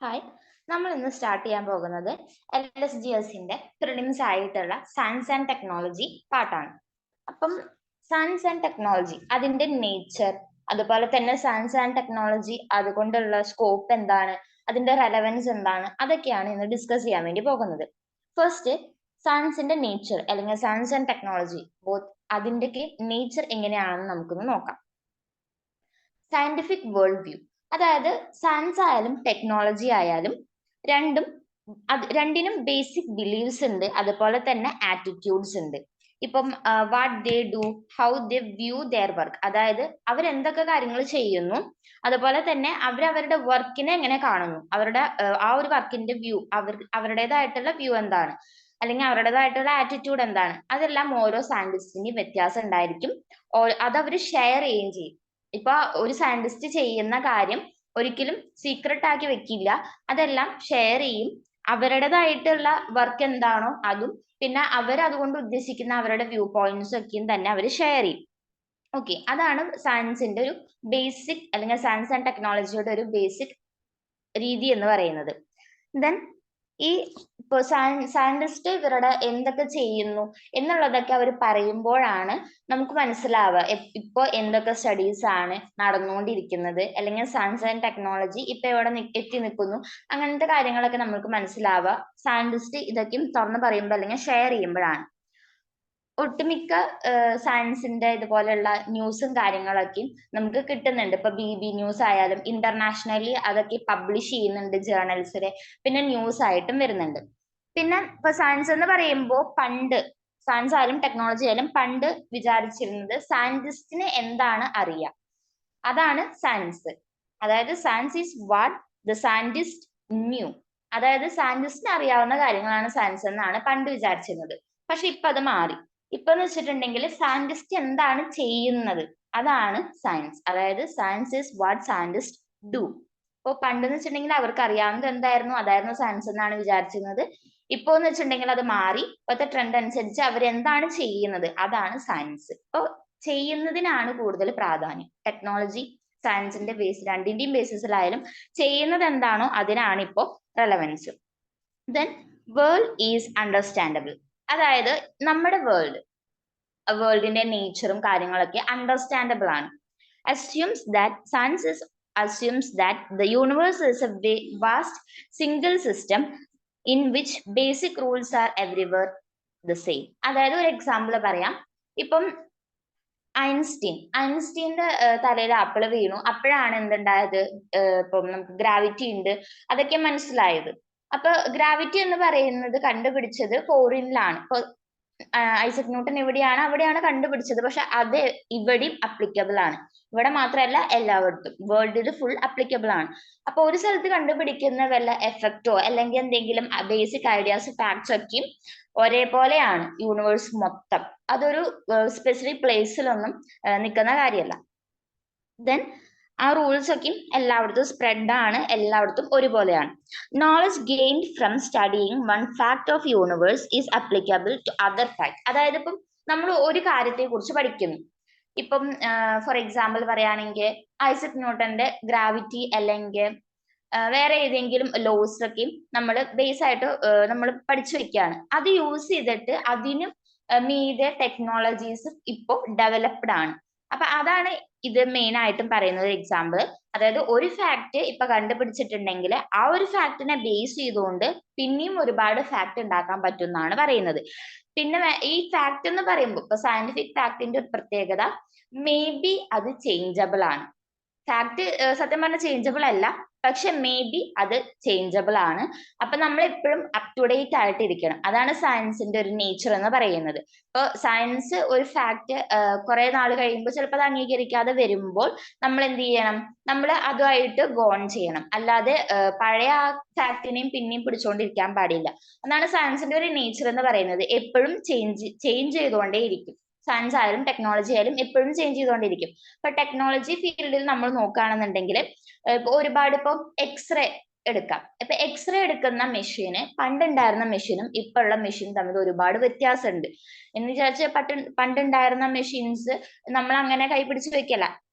Hi, നമ്മൾ ഇന്ന് start ചെയ്യാൻ പോകുന്നത് LSGSന്റെ പ്രിലിംസ് ആയിട്ടുള്ള സയൻസ് ആൻഡ് ടെക്നോളജി പാർട്ടാണ്. അപ്പം സയൻസ് ആൻഡ് ടെക്നോളജി അതിന്റെ നേച്ചർ, അതുപോലെ തന്നെ സയൻസ് ആൻഡ് ടെക്നോളജി അതുകൊണ്ടുള്ള സ്കോപ്പ് എന്താണ്, അതിന്റെ റെലവൻസ് എന്താണ്, അതൊക്കെയാണ് ഇന്ന് ഡിസ്കസ് ചെയ്യാൻ വേണ്ടി പോകുന്നത്. ഫസ്റ്റ്, സയൻസിന്റെ നേച്ചർ അല്ലെങ്കിൽ സയൻസ് ആൻഡ് ടെക്നോളജി ബോത്ത് അതിന്റെയൊക്കെ നേച്ചർ എങ്ങനെയാണെന്ന് നമുക്കൊന്ന് നോക്കാം. സയന്റിഫിക് വേൾഡ് വ്യൂ, അതായത് സയൻസ് ആയാലും ടെക്നോളജി ആയാലും രണ്ടിനും ബേസിക് ബിലീവ്സ് ഉണ്ട്, അതുപോലെ തന്നെ ആറ്റിറ്റ്യൂഡ്സ് ഉണ്ട്. ഇപ്പം what they do, how they view there work, അതായത് അവരെന്തൊക്കെ കാര്യങ്ങൾ ചെയ്യുന്നു, അതുപോലെ തന്നെ അവരവരുടെ വർക്കിനെ എങ്ങനെ കാണുന്നു, അവരുടെ ആ ഒരു വർക്കിന്റെ വ്യൂ, അവരുടേതായിട്ടുള്ള വ്യൂ എന്താണ്, അല്ലെങ്കിൽ അവരുടേതായിട്ടുള്ള ആറ്റിറ്റ്യൂഡ് എന്താണ്, അതെല്ലാം ഓരോ സയന്റിസ്റ്റിന് വ്യത്യാസം ഉണ്ടായിരിക്കും. അത് അവർ ഷെയർ ചെയ്യുകയും ചെയ്യും. ഇപ്പൊ ഒരു സയന്റിസ്റ്റ് ചെയ്യുന്ന കാര്യം ഒരിക്കലും സീക്രട്ട് ആക്കി വെക്കില്ല, അതെല്ലാം ഷെയർ ചെയ്യും. അവരുടേതായിട്ടുള്ള വർക്ക് എന്താണോ അതും, പിന്നെ അവർ അതുകൊണ്ട് ഉദ്ദേശിക്കുന്ന അവരുടെ വ്യൂ പോയിന്റ്സ് ഒക്കെയും തന്നെ അവർ ഷെയർ ചെയ്യും. ഓക്കെ, അതാണ് സയൻസിന്റെ ഒരു ബേസിക്, അല്ലെങ്കിൽ സയൻസ് ആൻഡ് ടെക്നോളജിയുടെ ഒരു ബേസിക് രീതി എന്ന് പറയുന്നത്. ദെൻ ഈ ഇപ്പൊ സയന്റിസ്റ്റ് ഇവരുടെ എന്തൊക്കെ ചെയ്യുന്നു എന്നുള്ളതൊക്കെ അവർ പറയുമ്പോഴാണ് നമുക്ക് മനസ്സിലാവുക ഇപ്പൊ എന്തൊക്കെ സ്റ്റഡീസ് ആണ് നടന്നുകൊണ്ടിരിക്കുന്നത്, അല്ലെങ്കിൽ സയൻസ് ആൻഡ് ടെക്നോളജി ഇപ്പൊ എവിടെ എത്തി നിൽക്കുന്നു, അങ്ങനത്തെ കാര്യങ്ങളൊക്കെ നമുക്ക് മനസ്സിലാവുക സയന്റിസ്റ്റ് ഇതൊക്കെ തുറന്ന് പറയുമ്പോൾ അല്ലെങ്കിൽ ഷെയർ ചെയ്യുമ്പോഴാണ്. ഒട്ടുമിക്ക സയൻസിന്റെ ഇതുപോലെയുള്ള ന്യൂസും കാര്യങ്ങളൊക്കെ നമുക്ക് കിട്ടുന്നുണ്ട്. ഇപ്പൊ BB ന്യൂസ് ആയാലും ഇന്റർനാഷണലി അതൊക്കെ പബ്ലിഷ് ചെയ്യുന്നുണ്ട് ജേർണൽസിലെ, പിന്നെ ന്യൂസ് ആയിട്ടും വരുന്നുണ്ട്. പിന്നെ ഇപ്പൊ സയൻസ് എന്ന് പറയുമ്പോൾ സയൻസ് ആയാലും ടെക്നോളജി ആയാലും പണ്ട് വിചാരിച്ചിരുന്നത് സയന്റിസ്റ്റിന് എന്താണ് അറിയാം, അതാണ് സയൻസ്. അതായത് science is what the scientist new, അതായത് സയന്റിസ്റ്റിന് അറിയാവുന്ന കാര്യങ്ങളാണ് സയൻസ് എന്നാണ് പണ്ട് വിചാരിച്ചിരുന്നത്. പക്ഷെ ഇപ്പൊ അത് മാറി. ഇപ്പൊ എന്ന് വെച്ചിട്ടുണ്ടെങ്കിൽ സയന്റിസ്റ്റ് എന്താണ് ചെയ്യുന്നത്, അതാണ് സയൻസ്. അതായത് science is what scientist do. ഇപ്പൊ പണ്ടെന്ന് വെച്ചിട്ടുണ്ടെങ്കിൽ അവർക്ക് അറിയാവുന്നത് എന്തായിരുന്നു, അതായിരുന്നു സയൻസ് എന്നാണ് വിചാരിച്ചിരുന്നത്. ഇപ്പൊ എന്ന് വെച്ചിട്ടുണ്ടെങ്കിൽ അത് മാറി. ഇപ്പോഴത്തെ ട്രെൻഡ് അനുസരിച്ച് അവരെന്താണ് ചെയ്യുന്നത്, അതാണ് സയൻസ്. ഇപ്പൊ ചെയ്യുന്നതിനാണ് കൂടുതൽ പ്രാധാന്യം. ടെക്നോളജി സയൻസിന്റെ ബേസ്, രണ്ടിന്റെയും ബേസിസിലായാലും ചെയ്യുന്നത് എന്താണോ അതിനാണ് ഇപ്പോൾ relevance. Then world is understandable, അതായത് നമ്മുടെ വേൾഡിന്റെ നേച്ചറും കാര്യങ്ങളൊക്കെ അണ്ടർസ്റ്റാൻഡബിൾ ആണ്. Assumes that science is assumes that the universe is a vast single system in which basic rules are everywhere the same. അതായത് ഒരു എക്സാമ്പിൾ പറയാം. ഇപ്പം ഐൻസ്റ്റീന്റെ തലയിൽ ആപ്പിള് വീണു, അപ്പോഴാണ് എന്തുണ്ടായത്, ഇപ്പം നമുക്ക് ഗ്രാവിറ്റി ഉണ്ട്, അതൊക്കെ മനസ്സിലായത്. അപ്പൊ ഗ്രാവിറ്റി എന്ന് പറയുന്നത് കണ്ടുപിടിച്ചത് ഫോറിനിലാണ്. ഇപ്പൊ ഐസക് ന്യൂട്ടൺ എവിടെയാണ്, അവിടെയാണ് കണ്ടുപിടിച്ചത്. പക്ഷെ അത് ഇവിടെയും അപ്ലിക്കബിൾ ആണ്. ഇവിടെ മാത്രമല്ല, എല്ലായിടത്തും വേൾഡിൽ ഫുൾ അപ്ലിക്കബിൾ ആണ്. അപ്പൊ ഒരു സ്ഥലത്ത് കണ്ടുപിടിക്കുന്ന വല്ല എഫക്റ്റോ അല്ലെങ്കിൽ എന്തെങ്കിലും ബേസിക് ഐഡിയാസ്, ഫാക്ട്സ് ഒക്കെയും ഒരേപോലെയാണ് യൂണിവേഴ്സ് മൊത്തം. അതൊരു സ്പെസിഫിക് പ്ലേസിലൊന്നും നിൽക്കുന്ന കാര്യമല്ല. ദെൻ ആ റൂൾസ് ഒക്കെ എല്ലായിടത്തും സ്പ്രെഡ് ആണ്, എല്ലായിടത്തും ഒരുപോലെയാണ്. Knowledge gained from studying one fact of universe is applicable to other fact. അതായത് ഇപ്പം നമ്മൾ ഒരു കാര്യത്തെ കുറിച്ച് പഠിക്കുന്നു. ഇപ്പം ഫോർ എക്സാമ്പിൾ പറയുകയാണെങ്കിൽ ഐസക് ന്യൂട്ടന്റെ ഗ്രാവിറ്റി അല്ലെങ്കിൽ വേറെ ഏതെങ്കിലും ലോസ് ഒക്കെ നമ്മൾ ബേസ് ആയിട്ട് നമ്മൾ പഠിച്ചു വെക്കുകയാണ്. അത് യൂസ് ചെയ്തിട്ട് അതിന് മീതെ ടെക്നോളജീസ് ഇപ്പോൾ ഡെവലപ്ഡ് ആണ്. അപ്പൊ അതാണ് ഇത് മെയിൻ ആയിട്ടും പറയുന്നത് എക്സാമ്പിൾ. അതായത് ഒരു ഫാക്ട് ഇപ്പൊ കണ്ടുപിടിച്ചിട്ടുണ്ടെങ്കിൽ ആ ഒരു ഫാക്ടിനെ ബേസ് ചെയ്തുകൊണ്ട് പിന്നെയും ഒരുപാട് ഫാക്ട് ഉണ്ടാക്കാൻ പറ്റും എന്നാണ് പറയുന്നത്. പിന്നെ ഈ ഫാക്ട് എന്ന് പറയുമ്പോൾ ഇപ്പൊ സയന്റിഫിക് ഫാക്ടിന്റെ ഒരു പ്രത്യേകത, മേ ബി അത് ചേഞ്ചബിൾ ആണ്. ഫാക്ട് സത്യം പറഞ്ഞാൽ ചേഞ്ചബിൾ അല്ല, പക്ഷെ മേ ബി അത് ചേഞ്ചബിൾ ആണ്. അപ്പൊ നമ്മൾ എപ്പോഴും അപ് ടു ഡേറ്റ് ആയിട്ട് ഇരിക്കണം. അതാണ് സയൻസിന്റെ ഒരു നേച്ചർ എന്ന് പറയുന്നത്. ഇപ്പൊ സയൻസ് ഒരു ഫാക്ട് കുറെ നാൾ കഴിയുമ്പോൾ ചിലപ്പോൾ അത് അംഗീകരിക്കാതെ വരുമ്പോൾ നമ്മൾ എന്ത് ചെയ്യണം, നമ്മൾ അതുമായിട്ട് ഗോൺ ചെയ്യണം. അല്ലാതെ പഴയ ആ ഫാക്ടിനെയും പിന്നെയും പിടിച്ചുകൊണ്ടിരിക്കാൻ പാടില്ല. അതാണ് സയൻസിന്റെ ഒരു നേച്ചർ എന്ന് പറയുന്നത്. എപ്പോഴും ചേഞ്ച് ചെയ്തുകൊണ്ടേ ഇരിക്കും. സയൻസ് ആയാലും ടെക്നോളജി ആയാലും എപ്പോഴും ചേഞ്ച് ചെയ്തുകൊണ്ടിരിക്കും. ഇപ്പൊ ടെക്നോളജി ഫീൽഡിൽ നമ്മൾ നോക്കുകയാണെന്നുണ്ടെങ്കിൽ ഒരുപാട് ഇപ്പം എക്സ്റേ എടുക്കാം. ഇപ്പൊ എക്സ്റേ എടുക്കുന്ന മെഷീന് പണ്ടുണ്ടായിരുന്ന മെഷീനും ഇപ്പൊ ഉള്ള മെഷീനും തമ്മിൽ ഒരുപാട് വ്യത്യാസമുണ്ട്. എന്ന് വിചാരിച്ച് പണ്ടുണ്ടായിരുന്ന മെഷീൻസ് നമ്മൾ അങ്ങനെ കൈപിടിച്ച് വെക്കല.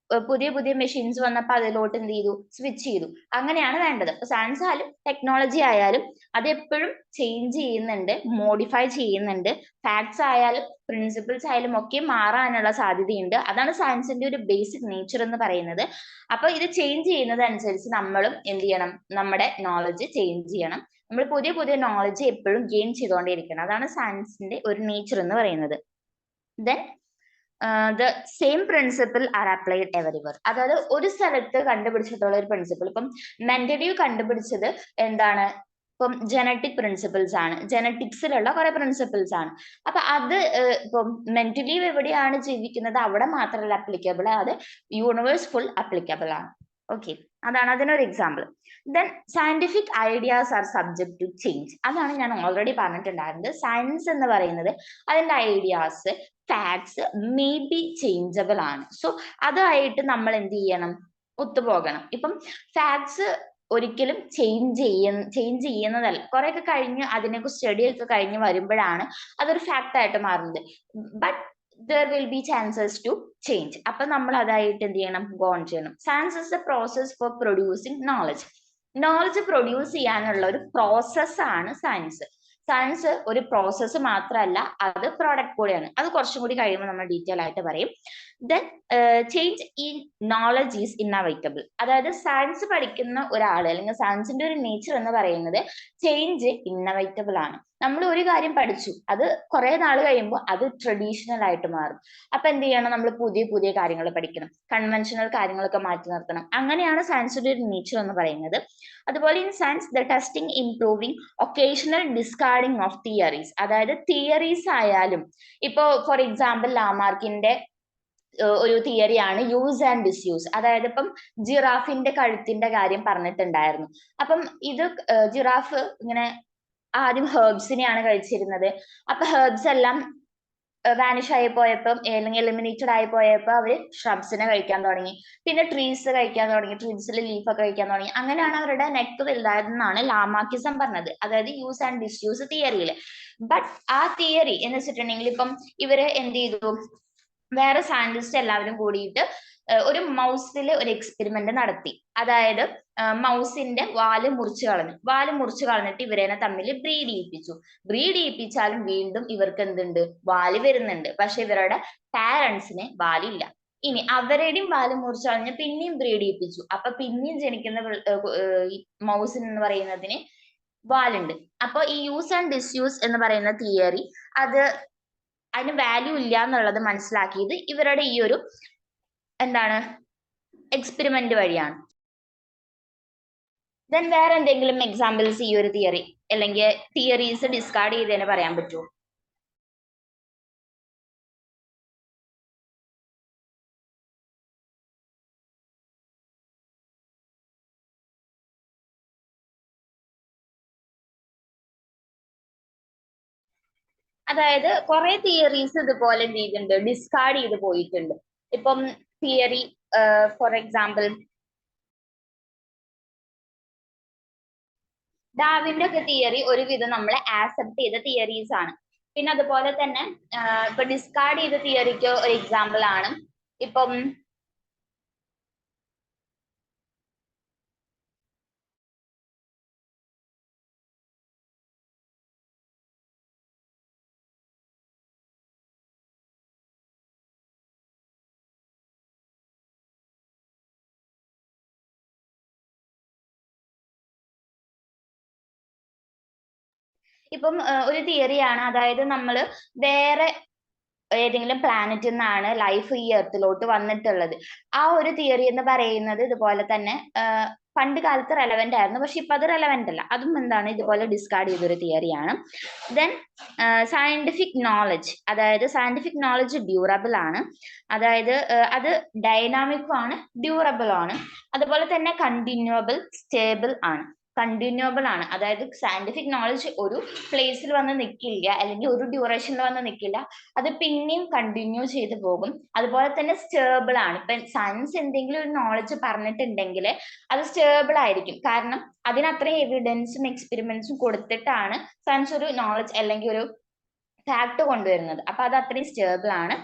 പുതിയ പുതിയ മെഷീൻസ് വന്നപ്പോൾ അതിലോട്ട് എന്ത് ചെയ്തു, സ്വിച്ച് ചെയ്തു. അങ്ങനെയാണ് വേണ്ടത്. അപ്പൊ സയൻസ് ആയാലും ടെക്നോളജി ആയാലും അതെപ്പോഴും ചേഞ്ച് ചെയ്യുന്നുണ്ട്, മോഡിഫൈ ചെയ്യുന്നുണ്ട്. ഫാക്ട്സ് ആയാലും പ്രിൻസിപ്പിൾസ് ആയാലും ഒക്കെ മാറാനുള്ള സാധ്യതയുണ്ട്. അതാണ് സയൻസിന്റെ ഒരു ബേസിക് നേച്ചർ എന്ന് പറയുന്നത്. അപ്പൊ ഇത് ചേഞ്ച് ചെയ്യുന്നതനുസരിച്ച് നമ്മളും എന്ത് ചെയ്യണം, നമ്മുടെ നോളജ് ചേഞ്ച് ചെയ്യണം. നമ്മൾ പുതിയ പുതിയ നോളജ് എപ്പോഴും ഗെയിൻ ചെയ്തുകൊണ്ടേയിരിക്കണം. അതാണ് സയൻസിന്റെ ഒരു നേച്ചർ എന്ന് പറയുന്നത്. Then the same principle R applied എവരിവർ. അതായത് ഒരു സ്ഥലത്ത് കണ്ടുപിടിച്ചിട്ടുള്ള ഒരു പ്രിൻസിപ്പിൾ, ഇപ്പം മെന്റലീവ് കണ്ടുപിടിച്ചത് എന്താണ്, ഇപ്പം ജനറ്റിക് പ്രിൻസിപ്പിൾസ് ആണ്, ജനറ്റിക്സിലുള്ള കുറെ പ്രിൻസിപ്പിൾസ് ആണ്. അപ്പൊ അത് ഇപ്പം മെന്റലീവ് എവിടെയാണ് ജീവിക്കുന്നത് അവിടെ മാത്രമല്ല അപ്ലിക്കബിൾ, അത് യൂണിവേഴ്സ് ഫുൾ അപ്ലിക്കബിൾ ആണ്. ഓക്കെ, അതാണ് അതിനൊരു example. Then scientific ideas are subject to change. അതാണ് ഞാൻ ഓൾറെഡി പറഞ്ഞിട്ടുണ്ടായിരുന്നത്. സയൻസ് എന്ന് പറയുന്നത് അതിന്റെ ideas, facts may be changeable ആണ്. സോ അതായിട്ട് നമ്മൾ എന്ത് ചെയ്യണം, ഒത്തുപോകണം. ഇപ്പം ഫാക്ട്സ് ഒരിക്കലും ചേഞ്ച് ചെയ്യുന്നതല്ല. കുറെയൊക്കെ കഴിഞ്ഞ് അതിനെക്കുറിച്ച് സ്റ്റഡി ഒക്കെ കഴിഞ്ഞ് വരുമ്പോഴാണ് അതൊരു ഫാക്ട് ആയിട്ട് മാറുന്നത്. But there will be chances to change. അപ്പൊ നമ്മൾ അതായിട്ട് എന്ത് ചെയ്യണം, ഗോ ഓൺ ചെയ്യണം. Science is the process four producing knowledge. Knowledge produce ചെയ്യാനുള്ള ഒരു പ്രോസസ്സാണ് സയൻസ്. സയൻസ് ഒരു പ്രോസസ്സ് മാത്രമല്ല, അത് പ്രോഡക്റ്റ് കൂടെയാണ്. അത് കുറച്ചും കൂടി കഴിയുമ്പോൾ നമ്മൾ ഡീറ്റെയിൽ ആയിട്ട് പറയും. Then change in knowledge is inevitable. അതായത് സയൻസ് പഠിക്കുന്ന ഒരാൾ അല്ലെങ്കിൽ സയൻസിന്റെ ഒരു നേച്ചർ എന്ന് പറയുന്നത് ചേഞ്ച് ഇന്നവൈറ്റബിൾ ആണ്. നമ്മൾ ഒരു കാര്യം പഠിച്ചു, അത് കുറെ നാൾ കഴിയുമ്പോൾ അത് ട്രഡീഷണൽ ആയിട്ട് മാറും. അപ്പൊ എന്ത് ചെയ്യണം, നമ്മൾ പുതിയ പുതിയ കാര്യങ്ങൾ പഠിക്കണം, കൺവെൻഷണൽ കാര്യങ്ങളൊക്കെ മാറ്റി നിർത്തണം. അങ്ങനെയാണ് സയൻസിന്റെ ഒരു നേച്ചർ എന്ന് പറയുന്നത്. അതുപോലെ in science the testing, improving, occasional discarding of theories. അതായത് തിയറീസ് ആയാലും, ഇപ്പോ ഫോർ എക്സാമ്പിൾ ലാമാർക്കിന്റെ ഒരു തിയറിയാണ് യൂസ് ആൻഡ് ഡിസ്യൂസ്. അതായത് ഇപ്പം ജിറാഫിന്റെ കഴുത്തിന്റെ കാര്യം പറഞ്ഞിട്ടുണ്ടായിരുന്നു. അപ്പം ഇത് ജിറാഫ് ഇങ്ങനെ ആദ്യം ഹെർബ്സിനെയാണ് കഴിച്ചിരുന്നത്. അപ്പൊ ഹെർബ്സ് എല്ലാം വാനിഷ് ആയി പോയപ്പോൾ അല്ലെങ്കിൽ എലിമിനേറ്റഡ് ആയി പോയപ്പോൾ അവര് ഷ്രബ്സിനെ കഴിക്കാൻ തുടങ്ങി, പിന്നെ ട്രീസ് കഴിക്കാൻ തുടങ്ങി, ട്രീസിലെ ലീഫൊക്കെ കഴിക്കാൻ തുടങ്ങി. അങ്ങനെയാണ് അവരുടെ നെക്ക് വലുതായതെന്നാണ് ലാമാർക്കിസം പറഞ്ഞത്, അതായത് യൂസ് ആൻഡ് ഡിസ്യൂസ് തിയറിയിൽ. ബട്ട് ആ തിയറി എന്ന് വെച്ചിട്ടുണ്ടെങ്കിൽ ഇപ്പം ഇവര് എന്ത് ചെയ്തു, വേറെ സയന്റിസ്റ്റ് എല്ലാവരും കൂടിയിട്ട് ഒരു മൗസിൽ ഒരു എക്സ്പെരിമെന്റ് നടത്തി. അതായത് മൗസിന്റെ വാല് മുറിച്ചു കളഞ്ഞിട്ട് ഇവരെ തമ്മിൽ ബ്രീഡ് ചെയ്യിപ്പിച്ചു. ബ്രീഡ് ചെയ്യിപ്പിച്ചാലും വീണ്ടും ഇവർക്ക് എന്തുണ്ട്, വാല് വരുന്നുണ്ട്. പക്ഷെ ഇവരുടെ പാരന്റ്സിന് വാലില്ല. ഇനി അവരുടെയും വാല് മുറിച്ചു കളഞ്ഞ് പിന്നെയും ബ്രീഡ് ചെയ്യിപ്പിച്ചു. അപ്പൊ പിന്നെയും ജനിക്കുന്ന മൗസിൻ എന്ന് പറയുന്നതിന് വാലുണ്ട്. അപ്പൊ ഈ യൂസ് ആൻഡ് ഡിസ്യൂസ് എന്ന് പറയുന്ന തിയറി അതിന് വാല്യൂ ഇല്ല എന്നുള്ളത് മനസ്സിലാക്കിയത് ഇവരുടെ ഈ ഒരു എന്താണ് എക്സ്പെരിമെന്റ് വഴിയാണ്. ദെൻ വേറെ എന്തെങ്കിലും എക്സാമ്പിൾസ് ഈ ഒരു തിയറി അല്ലെങ്കിൽ തിയറീസ് ഡിസ്കാർഡ് ചെയ്തതിന് പറയാൻ പറ്റുമോ? അതായത് കുറെ തിയറീസ് ഇതുപോലെ എന്ത് ചെയ്തിട്ടുണ്ട്, ഡിസ്കാർഡ് ചെയ്ത് പോയിട്ടുണ്ട്. ഇപ്പം തിയറി ഫോർ എക്സാമ്പിൾ ഡാർവിന്റെ ഒക്കെ തിയറി ഒരുവിധം നമ്മൾ ആക്സെപ്റ്റ് ചെയ്ത തിയറീസ് ആണ്. പിന്നെ അതുപോലെ തന്നെ ഇപ്പൊ ഡിസ്കാർഡ് ചെയ്ത തിയറിക്ക് ഒരു എക്സാമ്പിൾ ആണ് ഇപ്പം ഒരു തിയറിയാണ്, അതായത് നമ്മൾ വേറെ ഏതെങ്കിലും പ്ലാനറ്റിൽ നിന്നാണ് ലൈഫ് ഈ എർത്തിലോട്ട് വന്നിട്ടുള്ളത്. ആ ഒരു തിയറി എന്ന് പറയുന്നത് ഇതുപോലെ തന്നെ പണ്ട് കാലത്ത് റെലവെന്റ് ആയിരുന്നു, പക്ഷെ ഇപ്പൊ അത് റെലവെന്റ് അല്ല. അതും എന്താണ്, ഇതുപോലെ ഡിസ്കാർഡ് ചെയ്തൊരു തിയറിയാണ്. ദെൻ സയന്റിഫിക് നോളജ്, അതായത് സയന്റിഫിക് നോളജ് ഡ്യൂറബിൾ ആണ്. അതായത് അത് ഡൈനാമിക്കും ആണ്, ഡ്യൂറബിൾ ആണ്. അതുപോലെ തന്നെ കണ്ടിന്യൂവബിൾ, സ്റ്റേബിൾ ആണ്. കണ്ടിന്യൂവബിൾ ആണ്, അതായത് സയന്റിഫിക് നോളജ് ഒരു പ്ലേസിൽ വന്ന് നിൽക്കില്ല, അല്ലെങ്കിൽ ഒരു ഡ്യൂറേഷനിൽ വന്ന് നിൽക്കില്ല, അത് പിന്നെയും കണ്ടിന്യൂ ചെയ്തു പോകും. അതുപോലെ തന്നെ സ്റ്റേബിൾ ആണ്. ഇപ്പൊ സയൻസ് എന്തെങ്കിലും ഒരു നോളജ് പറഞ്ഞിട്ടുണ്ടെങ്കിൽ അത് സ്റ്റേബിൾ ആയിരിക്കും. കാരണം അതിനത്രയും എവിഡൻസും എക്സ്പെരിമെന്റ്സും കൊടുത്തിട്ടാണ് സയൻസ് ഒരു നോളജ് അല്ലെങ്കിൽ ഒരു ഫാക്ട് കൊണ്ടുവരുന്നത്. അപ്പൊ അത് അത്രയും സ്റ്റേബിൾ ആണ്.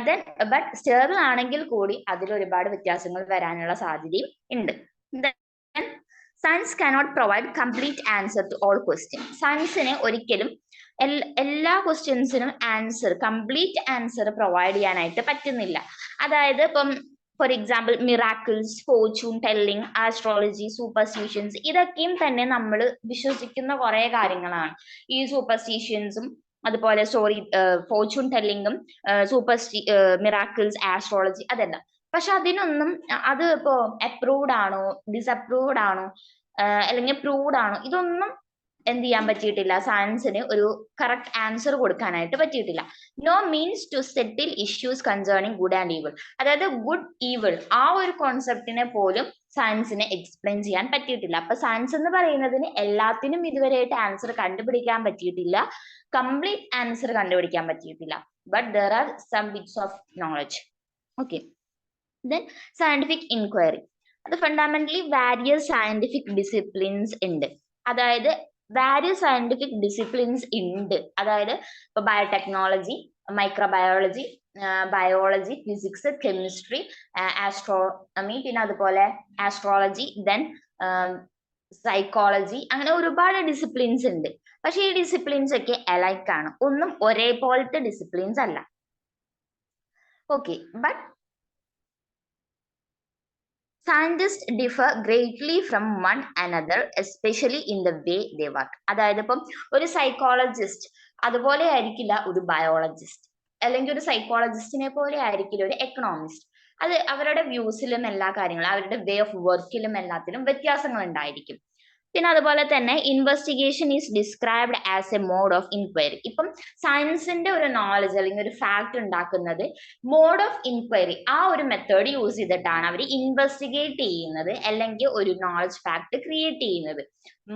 ദെൻ ബട്ട് സ്റ്റേബിൾ ആണെങ്കിൽ കൂടി അതിൽ ഒരുപാട് വ്യത്യാസങ്ങൾ വരാനുള്ള സാധ്യതയും ഉണ്ട്. Science cannot provide complete answer to all questions. സയൻസിന് ഒരിക്കലും എല്ലാ ക്വസ്റ്റ്യൻസിനും കംപ്ലീറ്റ് ആൻസർ പ്രൊവൈഡ് ചെയ്യാനായിട്ട് പറ്റുന്നില്ല. അതായത് ഇപ്പം for example miracles, Fortune telling, astrology, superstitions, ഇതൊക്കെയും തന്നെ നമ്മൾ വിശ്വസിക്കുന്ന കുറെ കാര്യങ്ങളാണ്. ഈ സൂപ്പർസ്റ്റിഷ്യൻസും അതുപോലെ ഫോർച്യൂൺ ടെല്ലിംഗും മിറാക്കിൾസ്, ആസ്ട്രോളജി, അതെല്ലാം. പക്ഷെ അതിനൊന്നും അത് ഇപ്പോ അപ്രൂവ്ഡ് ആണോ ഡിസപ്രൂവ്ഡ് ആണോ അല്ലെങ്കിൽ പ്രൂവ്ഡ് ആണോ, ഇതൊന്നും എന്ത് ചെയ്യാൻ പറ്റിയിട്ടില്ല, സയൻസിന് ഒരു കറക്റ്റ് ആൻസർ കൊടുക്കാനായിട്ട് പറ്റിയിട്ടില്ല. No means to settle issues concerning good and evil. അതായത് ഗുഡ് ഈവിൾ ആ ഒരു കോൺസെപ്റ്റിനെ പോലും സയൻസിനെ എക്സ്പ്ലെയിൻ ചെയ്യാൻ പറ്റിയിട്ടില്ല. അപ്പൊ സയൻസ് എന്ന് പറയുന്നതിന് എല്ലാത്തിനും ഇതുവരെയായിട്ട് ആൻസർ കണ്ടുപിടിക്കാൻ പറ്റിയിട്ടില്ല, കംപ്ലീറ്റ് ആൻസർ കണ്ടുപിടിക്കാൻ പറ്റിയിട്ടില്ല. But there are some bits of knowledge. Okay, then scientific inquiry. അത് ഫണ്ടമെന്റലി വാരിയസ് സയന്റിഫിക് ഡിസിപ്ലിൻസ് ഉണ്ട്. അതായത് വാരിയസ് സയന്റിഫിക് ഡിസിപ്ലിൻസ് ഉണ്ട്. അതായത് ഇപ്പൊ biotechnology, microbiology, biology, physics, chemistry, astronomy, പിന്നെ അതുപോലെ ആസ്ട്രോളജി, ദെൻ സൈക്കോളജി, അങ്ങനെ ഒരുപാട് ഡിസിപ്ലിൻസ് ഉണ്ട്. പക്ഷെ ഈ ഡിസിപ്ലിൻസ് ഒക്കെ അലൈക്ക് ആണ്, ഒന്നും ഒരേപോലത്തെ ഡിസിപ്ലിൻസ് അല്ല. Okay, but scientists differ greatly from one another, especially in the way they work. അതായത് ഇപ്പം ഒരു സൈക്കോളജിസ്റ്റ് അതുപോലെ ആയിരിക്കില്ല ഒരു ബയോളജിസ്റ്റ്, അല്ലെങ്കിൽ ഒരു സൈക്കോളജിസ്റ്റിനെ പോലെ ആയിരിക്കില്ല ഒരു എക്കണോമിസ്റ്റ്. അത് അവരുടെ വ്യൂസിലും എല്ലാ കാര്യങ്ങളും അവരുടെ വേ ഓഫ് വർക്കിലും എല്ലാത്തിലും വ്യത്യാസങ്ങൾ ഉണ്ടായിരിക്കും. പിന്നെ അതുപോലെ തന്നെ investigation is described as a mode of inquiry. ഇപ്പം സയൻസിന്റെ ഒരു നോളജ് അല്ലെങ്കിൽ ഒരു ഫാക്ട് ഉണ്ടാക്കുന്നത് മോഡ് ഓഫ് ഇൻക്വയറി, ആ ഒരു മെത്തേഡ് യൂസ് ചെയ്തിട്ടാണ് അവർ ഇൻവെസ്റ്റിഗേറ്റ് ചെയ്യുന്നത് അല്ലെങ്കിൽ ഒരു നോളജ് ഫാക്ട് ക്രിയേറ്റ് ചെയ്യുന്നത്.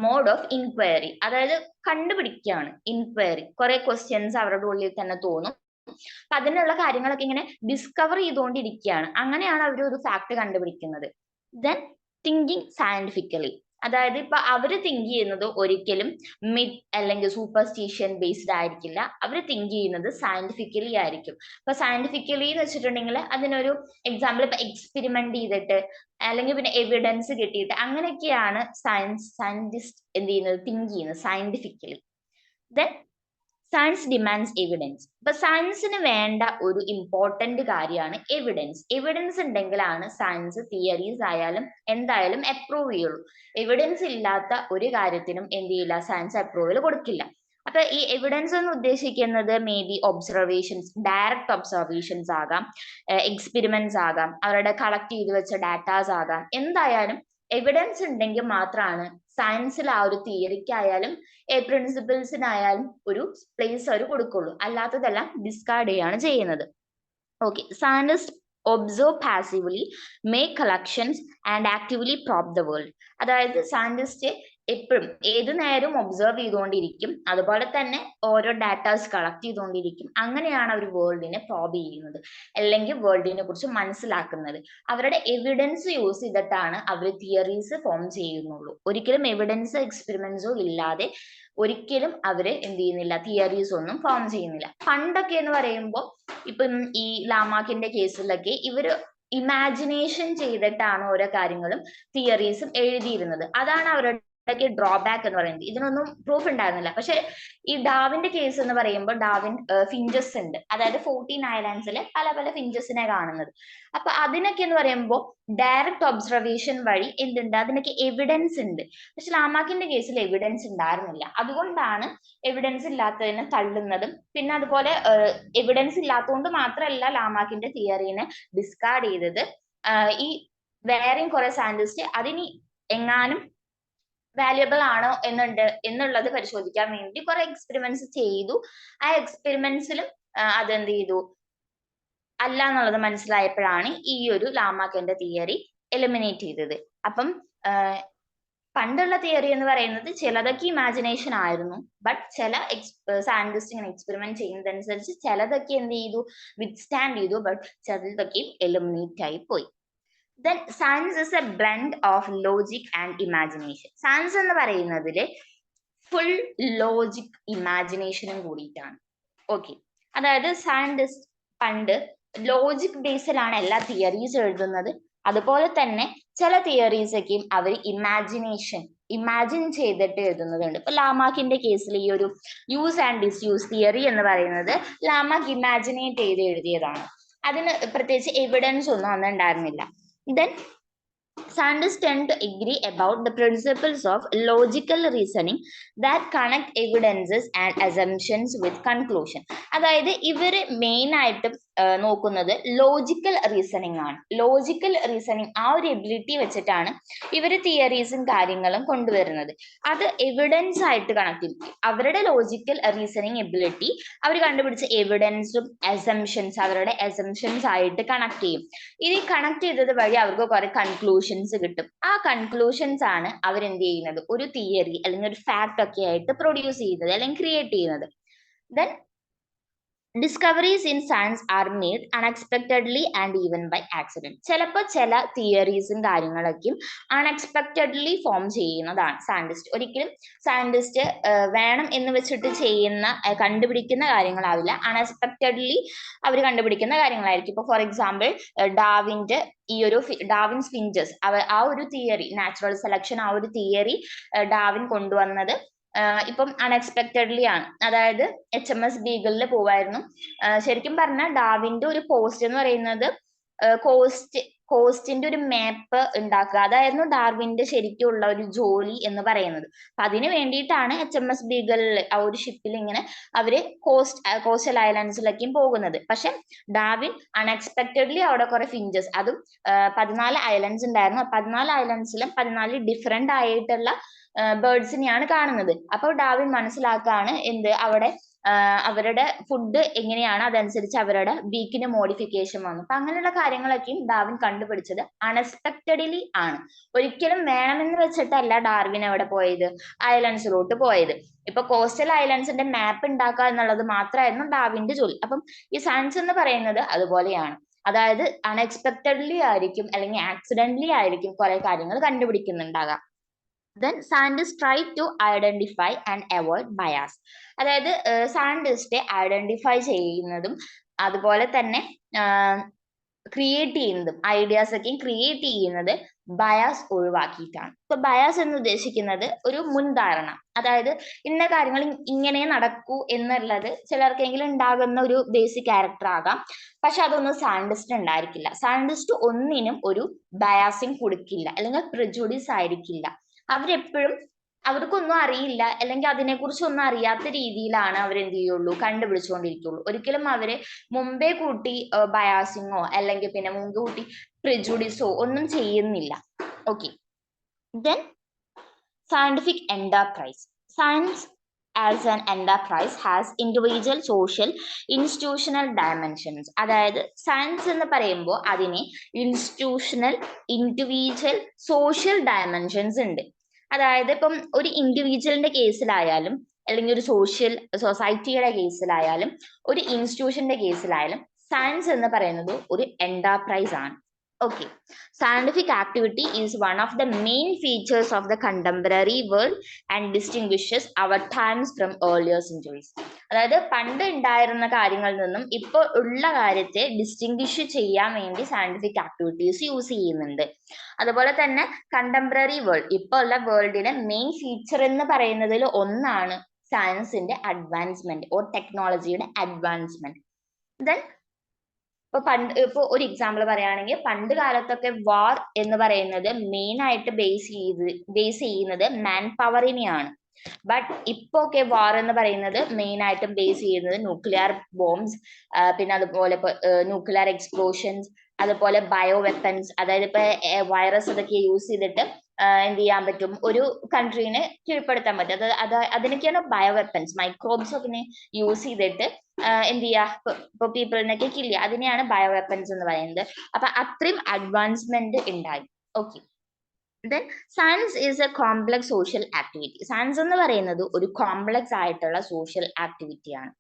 മോഡ് ഓഫ് ഇൻക്വയറി, അതായത് കണ്ടുപിടിക്കുകയാണ്. ഇൻക്വയറി കുറെ ക്വസ്റ്റ്യൻസ് അവരുടെ ഉള്ളിൽ തന്നെ തോന്നും, അപ്പൊ അതിനുള്ള കാര്യങ്ങളൊക്കെ ഇങ്ങനെ ഡിസ്കവർ ചെയ്തുകൊണ്ടിരിക്കുകയാണ്. അങ്ങനെയാണ് അവർ ഒരു ഫാക്ട് കണ്ടുപിടിക്കുന്നത്. ദെൻ തിങ്കിങ് സയന്റിഫിക്കലി, അതായത് ഇപ്പൊ അവര് തിങ്ക് ചെയ്യുന്നത് ഒരിക്കലും മിത്ത് അല്ലെങ്കിൽ സൂപ്പർസ്റ്റിഷ്യൻ ബേസ്ഡ് ആയിരിക്കില്ല, അവര് തിങ്ക് ചെയ്യുന്നത് സയന്റിഫിക്കലി ആയിരിക്കും. ഇപ്പൊ സയന്റിഫിക്കലി എന്ന് വെച്ചിട്ടുണ്ടെങ്കിൽ അതിനൊരു എക്സാമ്പിൾ ഇപ്പൊ എക്സ്പെരിമെന്റ് ചെയ്തിട്ട് അല്ലെങ്കിൽ പിന്നെ എവിഡൻസ് കിട്ടിയിട്ട് അങ്ങനെയൊക്കെയാണ് സയന്റിസ്റ്റ് എന്ത് ചെയ്യുന്നത്, തിങ്ക് ചെയ്യുന്നത് scientifically. Then science demands evidence. ഇപ്പൊ സയൻസിന് വേണ്ട ഒരു ഇമ്പോർട്ടന്റ് കാര്യമാണ് എവിഡൻസ്. എവിഡൻസ് ഉണ്ടെങ്കിലാണ് സയൻസ് തിയറീസ് ആയാലും എന്തായാലും അപ്രൂവ് ചെയ്യുള്ളൂ. എവിഡൻസ് ഇല്ലാത്ത ഒരു കാര്യത്തിനും എന്ത് ചെയ്യില്ല, സയൻസ് അപ്രൂവൽ കൊടുക്കില്ല. അപ്പൊ ഈ എവിഡൻസ് എന്ന് ഉദ്ദേശിക്കുന്നത് may be observations, direct observations ആകാം, എക്സ്പെരിമെന്റ്സ് ആകാം, അവരുടെ കളക്ട് ചെയ്ത് വെച്ച ഡാറ്റാസ് ആകാം. എന്തായാലും എവിഡൻസ് ഉണ്ടെങ്കിൽ മാത്രമാണ് സയൻസിൽ ആ ഒരു തിയറിക്കായാലും പ്രിൻസിപ്പിൾസിനായാലും ഒരു പ്ലേസ് അവർ കൊടുക്കുള്ളൂ. അല്ലാത്തതെല്ലാം ഡിസ്കാർഡ് ചെയ്യാണ് ചെയ്യുന്നത്. Okay, scientist observe passively, make collections and actively probe the world. അതായത് സയന്റിസ്റ്റ് എപ്പോഴും ഏത് നേരവും ഒബ്സർവ് ചെയ്തുകൊണ്ടിരിക്കും, അതുപോലെ തന്നെ ഓരോ ഡാറ്റാസ് കളക്ട് ചെയ്തുകൊണ്ടിരിക്കും. അങ്ങനെയാണ് അവർ വേൾഡിനെ പ്രോബ് ചെയ്യുന്നത് അല്ലെങ്കിൽ വേൾഡിനെ കുറിച്ച് മനസ്സിലാക്കുന്നത്. അവരുടെ എവിഡൻസ് യൂസ് ചെയ്തിട്ടാണ് അവർ തിയറീസ് ഫോം ചെയ്യുന്നുള്ളൂ. ഒരിക്കലും എവിഡൻസ് എക്സ്പെരിമെന്റ്സോ ഇല്ലാതെ ഒരിക്കലും അവര് എന്ത് ചെയ്യുന്നില്ല, തിയറീസ് ഒന്നും ഫോം ചെയ്യുന്നില്ല. പണ്ടൊക്കെ എന്ന് പറയുമ്പോൾ ഇപ്പം ഈ ലാമാക്കിന്റെ കേസിലൊക്കെ ഇവര് ഇമാജിനേഷൻ ചെയ്തിട്ടാണ് ഓരോ കാര്യങ്ങളും തിയറീസും എഴുതിയിരുന്നത്. അതാണ് അവരുടെ ഡ്രോബാക്ക് എന്ന് പറയുന്നത്. ഇതിനൊന്നും പ്രൂഫ് ഉണ്ടായിരുന്നില്ല. പക്ഷെ ഈ ഡാവിന്റെ കേസ് എന്ന് പറയുമ്പോൾ ഡാവിൻ ഫിഞ്ചസ് ഉണ്ട്, അതായത് 14 ഐലാൻഡ്സിലെ പല പല ഫിഞ്ചസിനെ കാണുന്നത്. അപ്പൊ അതിനൊക്കെ എന്ന് പറയുമ്പോൾ ഡയറക്റ്റ് ഒബ്സർവേഷൻ വഴി എന്തുണ്ട്, അതിനൊക്കെ എവിഡൻസ് ഉണ്ട്. പക്ഷെ ലാമാക്കിന്റെ കേസിൽ എവിഡൻസ് ഉണ്ടായിരുന്നില്ല. അതുകൊണ്ടാണ് എവിഡൻസ് ഇല്ലാത്തതിനെ തള്ളുന്നതും. പിന്നെ അതുപോലെ എവിഡൻസ് ഇല്ലാത്തതുകൊണ്ട് മാത്രമല്ല ലാമാക്കിന്റെ തിയറീനെ ഡിസ്കാർഡ് ചെയ്തത്. ഈ വേറെയും കുറെ സയന്റിസ്റ്റ് അതിന് എങ്ങാനും വാല്യുബിൾ ആണോ എന്നുള്ളത് പരിശോധിക്കാൻ വേണ്ടി കുറെ എക്സ്പെരിമെന്റ്സ് ചെയ്തു. ആ എക്സ്പെരിമെന്റ്സിലും അതെന്ത് ചെയ്തു, അല്ല എന്നുള്ളത് മനസ്സിലായപ്പോഴാണ് ഈ ഒരു ലാമാക്കിന്റെ തിയറി എലിമിനേറ്റ് ചെയ്തത്. അപ്പം പണ്ടുള്ള തിയറി എന്ന് പറയുന്നത് ചിലതൊക്കെ ഇമാജിനേഷൻ ആയിരുന്നു. ബട്ട് ചില സയന്റിസ്റ്റ് ഇങ്ങനെ എക്സ്പെരിമെന്റ് ചെയ്യുന്നതനുസരിച്ച് ചിലതൊക്കെ എന്ത് ചെയ്തു, വിത്ത്സ്റ്റാൻഡ് ചെയ്തു. ബട്ട് ചിലതൊക്കെ എലിമിനേറ്റ് ആയി പോയി. Then science is a blend of logic and imagination. Science എന്ന് പറയുന്നതിൽ ഫുൾ ലോജിക് ഇമാജിനേഷനും കൂടിയിട്ടാണ്. ഓക്കെ. അതായത് സയന്റിസ്റ്റ് പണ്ട് ലോജിക് ബേസിലാണ് എല്ലാ തിയറീസ് എഴുതുന്നത്. അതുപോലെ തന്നെ ചില തിയറീസ് ഒക്കെയും അവർ ഇമാജിൻ ചെയ്തിട്ട് എഴുതുന്നതുണ്ട്. ഇപ്പൊ ലാമാക്കിന്റെ കേസിൽ ഈ ഒരു യൂസ് ആൻഡ് ഡിസ്യൂസ് തിയറി എന്ന് പറയുന്നത് ലാമാക്ക് ഇമാജിനേറ്റ് ചെയ്ത് എഴുതിയതാണ്. അതിന് പ്രത്യേകിച്ച് എവിഡൻസ് ഒന്നും അന്ന് ഉണ്ടായിരുന്നില്ല. Then scientists tend to agree about the principles of logical reasoning that connect evidences and assumptions with conclusion. അതായത് ഇവര് മെയിൻ ആയിട്ട് നോക്കുന്നത് ലോജിക്കൽ റീസണിങ് ആണ്. ലോജിക്കൽ റീസണിങ് ആ ഒരു എബിലിറ്റി വെച്ചിട്ടാണ് ഇവര് തിയറീസും കാര്യങ്ങളും കൊണ്ടുവരുന്നത്. അത് എവിഡൻസ് ആയിട്ട് കണക്ട് ചെയ്യും. അവരുടെ ലോജിക്കൽ റീസണിങ് എബിലിറ്റി അവർ കണ്ടുപിടിച്ച എവിഡൻസും അവരുടെ അസംഷൻസ് ആയിട്ട് കണക്ട് ചെയ്യും. ഇത് കണക്ട് ചെയ്തത് വഴി അവർക്ക് കുറെ കൺക്ലൂഷൻസ് കിട്ടും. ആ കൺക്ലൂഷൻസ് ആണ് അവരെന്ത് ചെയ്യുന്നത്, ഒരു തിയറി അല്ലെങ്കിൽ ഒരു ഫാക്ട് ഒക്കെ ആയിട്ട് പ്രൊഡ്യൂസ് ചെയ്യുന്നത് അല്ലെങ്കിൽ ക്രിയേറ്റ് ചെയ്യുന്നത്. Then discoveries in science are made unexpectedly and even by accident. ചിലപ്പോൾ ചില തിയറീസും കാര്യങ്ങളൊക്കെയും അൺഎക്സ്പെക്ടഡ്ലി ഫോം ചെയ്യുന്നതാണ് സയന്റിസ്റ്റ്. ഒരിക്കലും സയന്റിസ്റ്റ് വേണം എന്ന് വെച്ചിട്ട് കണ്ടുപിടിക്കുന്ന കാര്യങ്ങളാവില്ല, അൺഎക്സ്പെക്ടഡ്ലി അവർ കണ്ടുപിടിക്കുന്ന കാര്യങ്ങളായിരിക്കും. ഇപ്പൊ ഫോർ എക്സാമ്പിൾ ഡാർവിന്റെ ഈ ഒരു ഡാർവിൻസ് ഫിഞ്ചസ് ആ ഒരു തിയറി, നാച്ചുറൽ സെലക്ഷൻ ആ ഒരു തിയറി ഡാർവിൻ കൊണ്ടുവന്നത് ഇപ്പം അൺഎക്സ്പെക്ടഡ്ലി ആണ്. അതായത് HMS ബീഗിളിൽ പോവായിരുന്നു. ശരിക്കും പറഞ്ഞാൽ ഡാർവിന്റെ ഒരു പോസ്റ്റ് എന്ന് പറയുന്നത് കോസ്റ്റിന്റെ ഒരു മാപ്പ് ഉണ്ടാക്കുക, അതായിരുന്നു ഡാർവിന്റെ ശരിക്കുള്ള ഒരു ജോലി എന്ന് പറയുന്നത്. അപ്പൊ അതിന് വേണ്ടിയിട്ടാണ് HMS ബീഗിളിൽ ആ ഒരു ഷിപ്പിൽ ഇങ്ങനെ അവര് കോസ്റ്റൽ ഐലൻഡ്സിലേക്കും പോകുന്നത്. പക്ഷെ ഡാർവിൻ അൺഎക്സ്പെക്ടഡ്ലി അവിടെ കുറെ ഫിഞ്ചസ്, അതും 14 ഐലൻഡ്സ് ഉണ്ടായിരുന്നു. 14 ഐലൻഡ്സിലും 14 ഡിഫറെന്റ് ആയിട്ടുള്ള ബേർഡ്സിനെയാണ് കാണുന്നത്. അപ്പോൾ ഡാർവിൻ മനസ്സിലാക്കാണ് അവിടെ അവരുടെ ഫുഡ് എങ്ങനെയാണ്, അതനുസരിച്ച് അവരുടെ ബീക്കിന് മോഡിഫിക്കേഷൻ വന്നു. അപ്പൊ അങ്ങനെയുള്ള കാര്യങ്ങളൊക്കെയും ഡാർവിൻ കണ്ടുപിടിച്ചത് അൺഎക്സ്പെക്ടഡ്ലി ആണ്. ഒരിക്കലും വേണമെന്ന് വെച്ചിട്ടല്ല ഡാർവിൻ അവിടെ പോയത്, ഐലൻഡ്സിലോട്ട് പോയത്. ഇപ്പൊ കോസ്റ്റൽ ഐലൻഡ്സിന്റെ മാപ്പ് ഉണ്ടാക്കുക എന്നുള്ളത് മാത്രമായിരുന്നു ഡാർവിന്റെ ജോലി. അപ്പം ഈ സയൻസ് എന്ന് പറയുന്നത് അതുപോലെയാണ്. അതായത് അൺഎക്സ്പെക്ടഡ്ലി ആയിരിക്കും അല്ലെങ്കിൽ ആക്സിഡന്റലി ആയിരിക്കും കുറെ കാര്യങ്ങൾ കണ്ടുപിടിക്കുന്നുണ്ടാകാം. Then scientists try to identify and avoid bias. അതായത് സയന്റിസ്റ്റ് ഐഡന്റിഫൈ ചെയ്യുന്നതും അതുപോലെ തന്നെ ക്രിയേറ്റ് ചെയ്യുന്നതും ഐഡിയാസ് ഒക്കെ ക്രിയേറ്റ് ചെയ്യുന്നത് ബയാസ് ഒഴിവാക്കിയിട്ടാണ്. ഇപ്പൊ ബയാസ് എന്ന് ഉദ്ദേശിക്കുന്നത് ഒരു മുൻധാരണ, അതായത് ഇന്ന കാര്യങ്ങൾ ഇങ്ങനെ നടക്കൂ എന്നുള്ളത് ചിലർക്കെങ്കിലും ഉണ്ടാകുന്ന ഒരു ബേസിക് ക്യാരക്ടർ ആകാം. പക്ഷെ അതൊന്നും സയന്റിസ്റ്റ് ഉണ്ടായിരിക്കില്ല. സയന്റിസ്റ്റ് ഒന്നിനും ഒരു ബയാസിങ് കൊടുക്കില്ല അല്ലെങ്കിൽ പ്രിജുഡീസ് ആയിരിക്കില്ല. അവരെപ്പോഴും അവർക്കൊന്നും അറിയില്ല അല്ലെങ്കിൽ അതിനെക്കുറിച്ച് ഒന്നും അറിയാത്ത രീതിയിലാണ് അവരെന്ത് ചെയ്യുള്ളൂ, കണ്ടുപിടിച്ചുകൊണ്ടിരിക്കുള്ളൂ. ഒരിക്കലും അവര് മുമ്പേ കൂട്ടി ബയാസിങ്ങോ അല്ലെങ്കിൽ പിന്നെ മുൻകൂട്ടി പ്രിജുഡിസോ ഒന്നും ചെയ്യുന്നില്ല. Okay. Then scientific enterprise. Science as an enterprise has individual, social, institutional dimensions. അതായത് സയൻസ് എന്ന് പറയുമ്പോൾ അതിന് ഇൻസ്റ്റിറ്റ്യൂഷണൽ, ഇൻഡിവിജ്വൽ, സോഷ്യൽ ഡയമെൻഷൻസ് ഉണ്ട്. അതായത് ഇപ്പം ഒരു ഇൻഡിവിജ്വലിന്റെ കേസിലായാലും അല്ലെങ്കിൽ ഒരു സൊസൈറ്റിയുടെ കേസിലായാലും ഒരു ഇൻസ്റ്റിറ്റ്യൂഷന്റെ കേസിലായാലും സയൻസ് എന്ന് പറയുന്നത് ഒരു എന്റർപ്രൈസ് ആണ്. Okay, scientific activity is one of the main features of the contemporary world and distinguishes our times from earlier centuries. അതായത് പണ്ട് ഉണ്ടായിരുന്ന കാര്യങ്ങളിൽ നിന്നും ഇപ്പോൾ ഉള്ള കാര്യത്തെ ഡിസ്റ്റിംഗ്വിഷ് ചെയ്യാൻ വേണ്ടി സയന്റിഫിക് ആക്ടിവിറ്റീസ് യൂസ് ചെയ്യുന്നുണ്ട്. അതുപോലെ തന്നെ കണ്ടംപററി വേൾഡ്, ഇപ്പോൾ ഉള്ള വേൾഡിലെ മെയിൻ ഫീച്ചർ എന്ന് പറയുന്നതിൽ ഒന്നാണ് സയൻസിന്റെ അഡ്വാൻസ്മെന്റ് ഓർ ടെക്നോളജിയുടെ അഡ്വാൻസ്മെന്റ്. ദെൻ ഇപ്പൊ ഒരു എക്സാമ്പിൾ പറയുകയാണെങ്കിൽ പണ്ട് കാലത്തൊക്കെ വാർ എന്ന് പറയുന്നത് മെയിൻ ആയിട്ട് ബേസ് ചെയ്യുന്നത് മാൻ പവറിനെയാണ്. ബട്ട് ഇപ്പൊ ഒക്കെ വാർ എന്ന് പറയുന്നത് മെയിൻ ആയിട്ടും ബേസ് ചെയ്യുന്നത് ന്യൂക്ലിയർ ബോംബ്സ്, പിന്നെ അതുപോലെ ന്യൂക്ലിയർ എക്സ്പ്ലോഷൻസ്, അതുപോലെ ബയോ വെപ്പൻസ്. അതായത് ഇപ്പൊ വൈറസ് അതൊക്കെ യൂസ് ചെയ്തിട്ട് എന്ത് ചെയ്യാൻ പറ്റും, ഒരു കൺട്രീനെ കീഴ്പ്പെടുത്താൻ പറ്റും. അതിനൊക്കെയാണ് ബയോ വെപ്പൻസ്. മൈക്രോബ്സ് ഒക്കെ യൂസ് ചെയ്തിട്ട് എന്ത് ചെയ്യാ, ഇപ്പൊ പീപ്പിളിനൊക്കെ കില്ല് ചെയ്യുക, അതിനെയാണ് ബയോ വെപ്പൻസ് എന്ന് പറയുന്നത്. അപ്പൊ അത്രയും അഡ്വാൻസ്മെന്റ് ഉണ്ടായി. Okay. Then science is a complex social activity. Science എന്ന് പറയുന്നത് ഒരു കോംപ്ലക്സ് ആയിട്ടുള്ള സോഷ്യൽ ആക്ടിവിറ്റിയാണ്.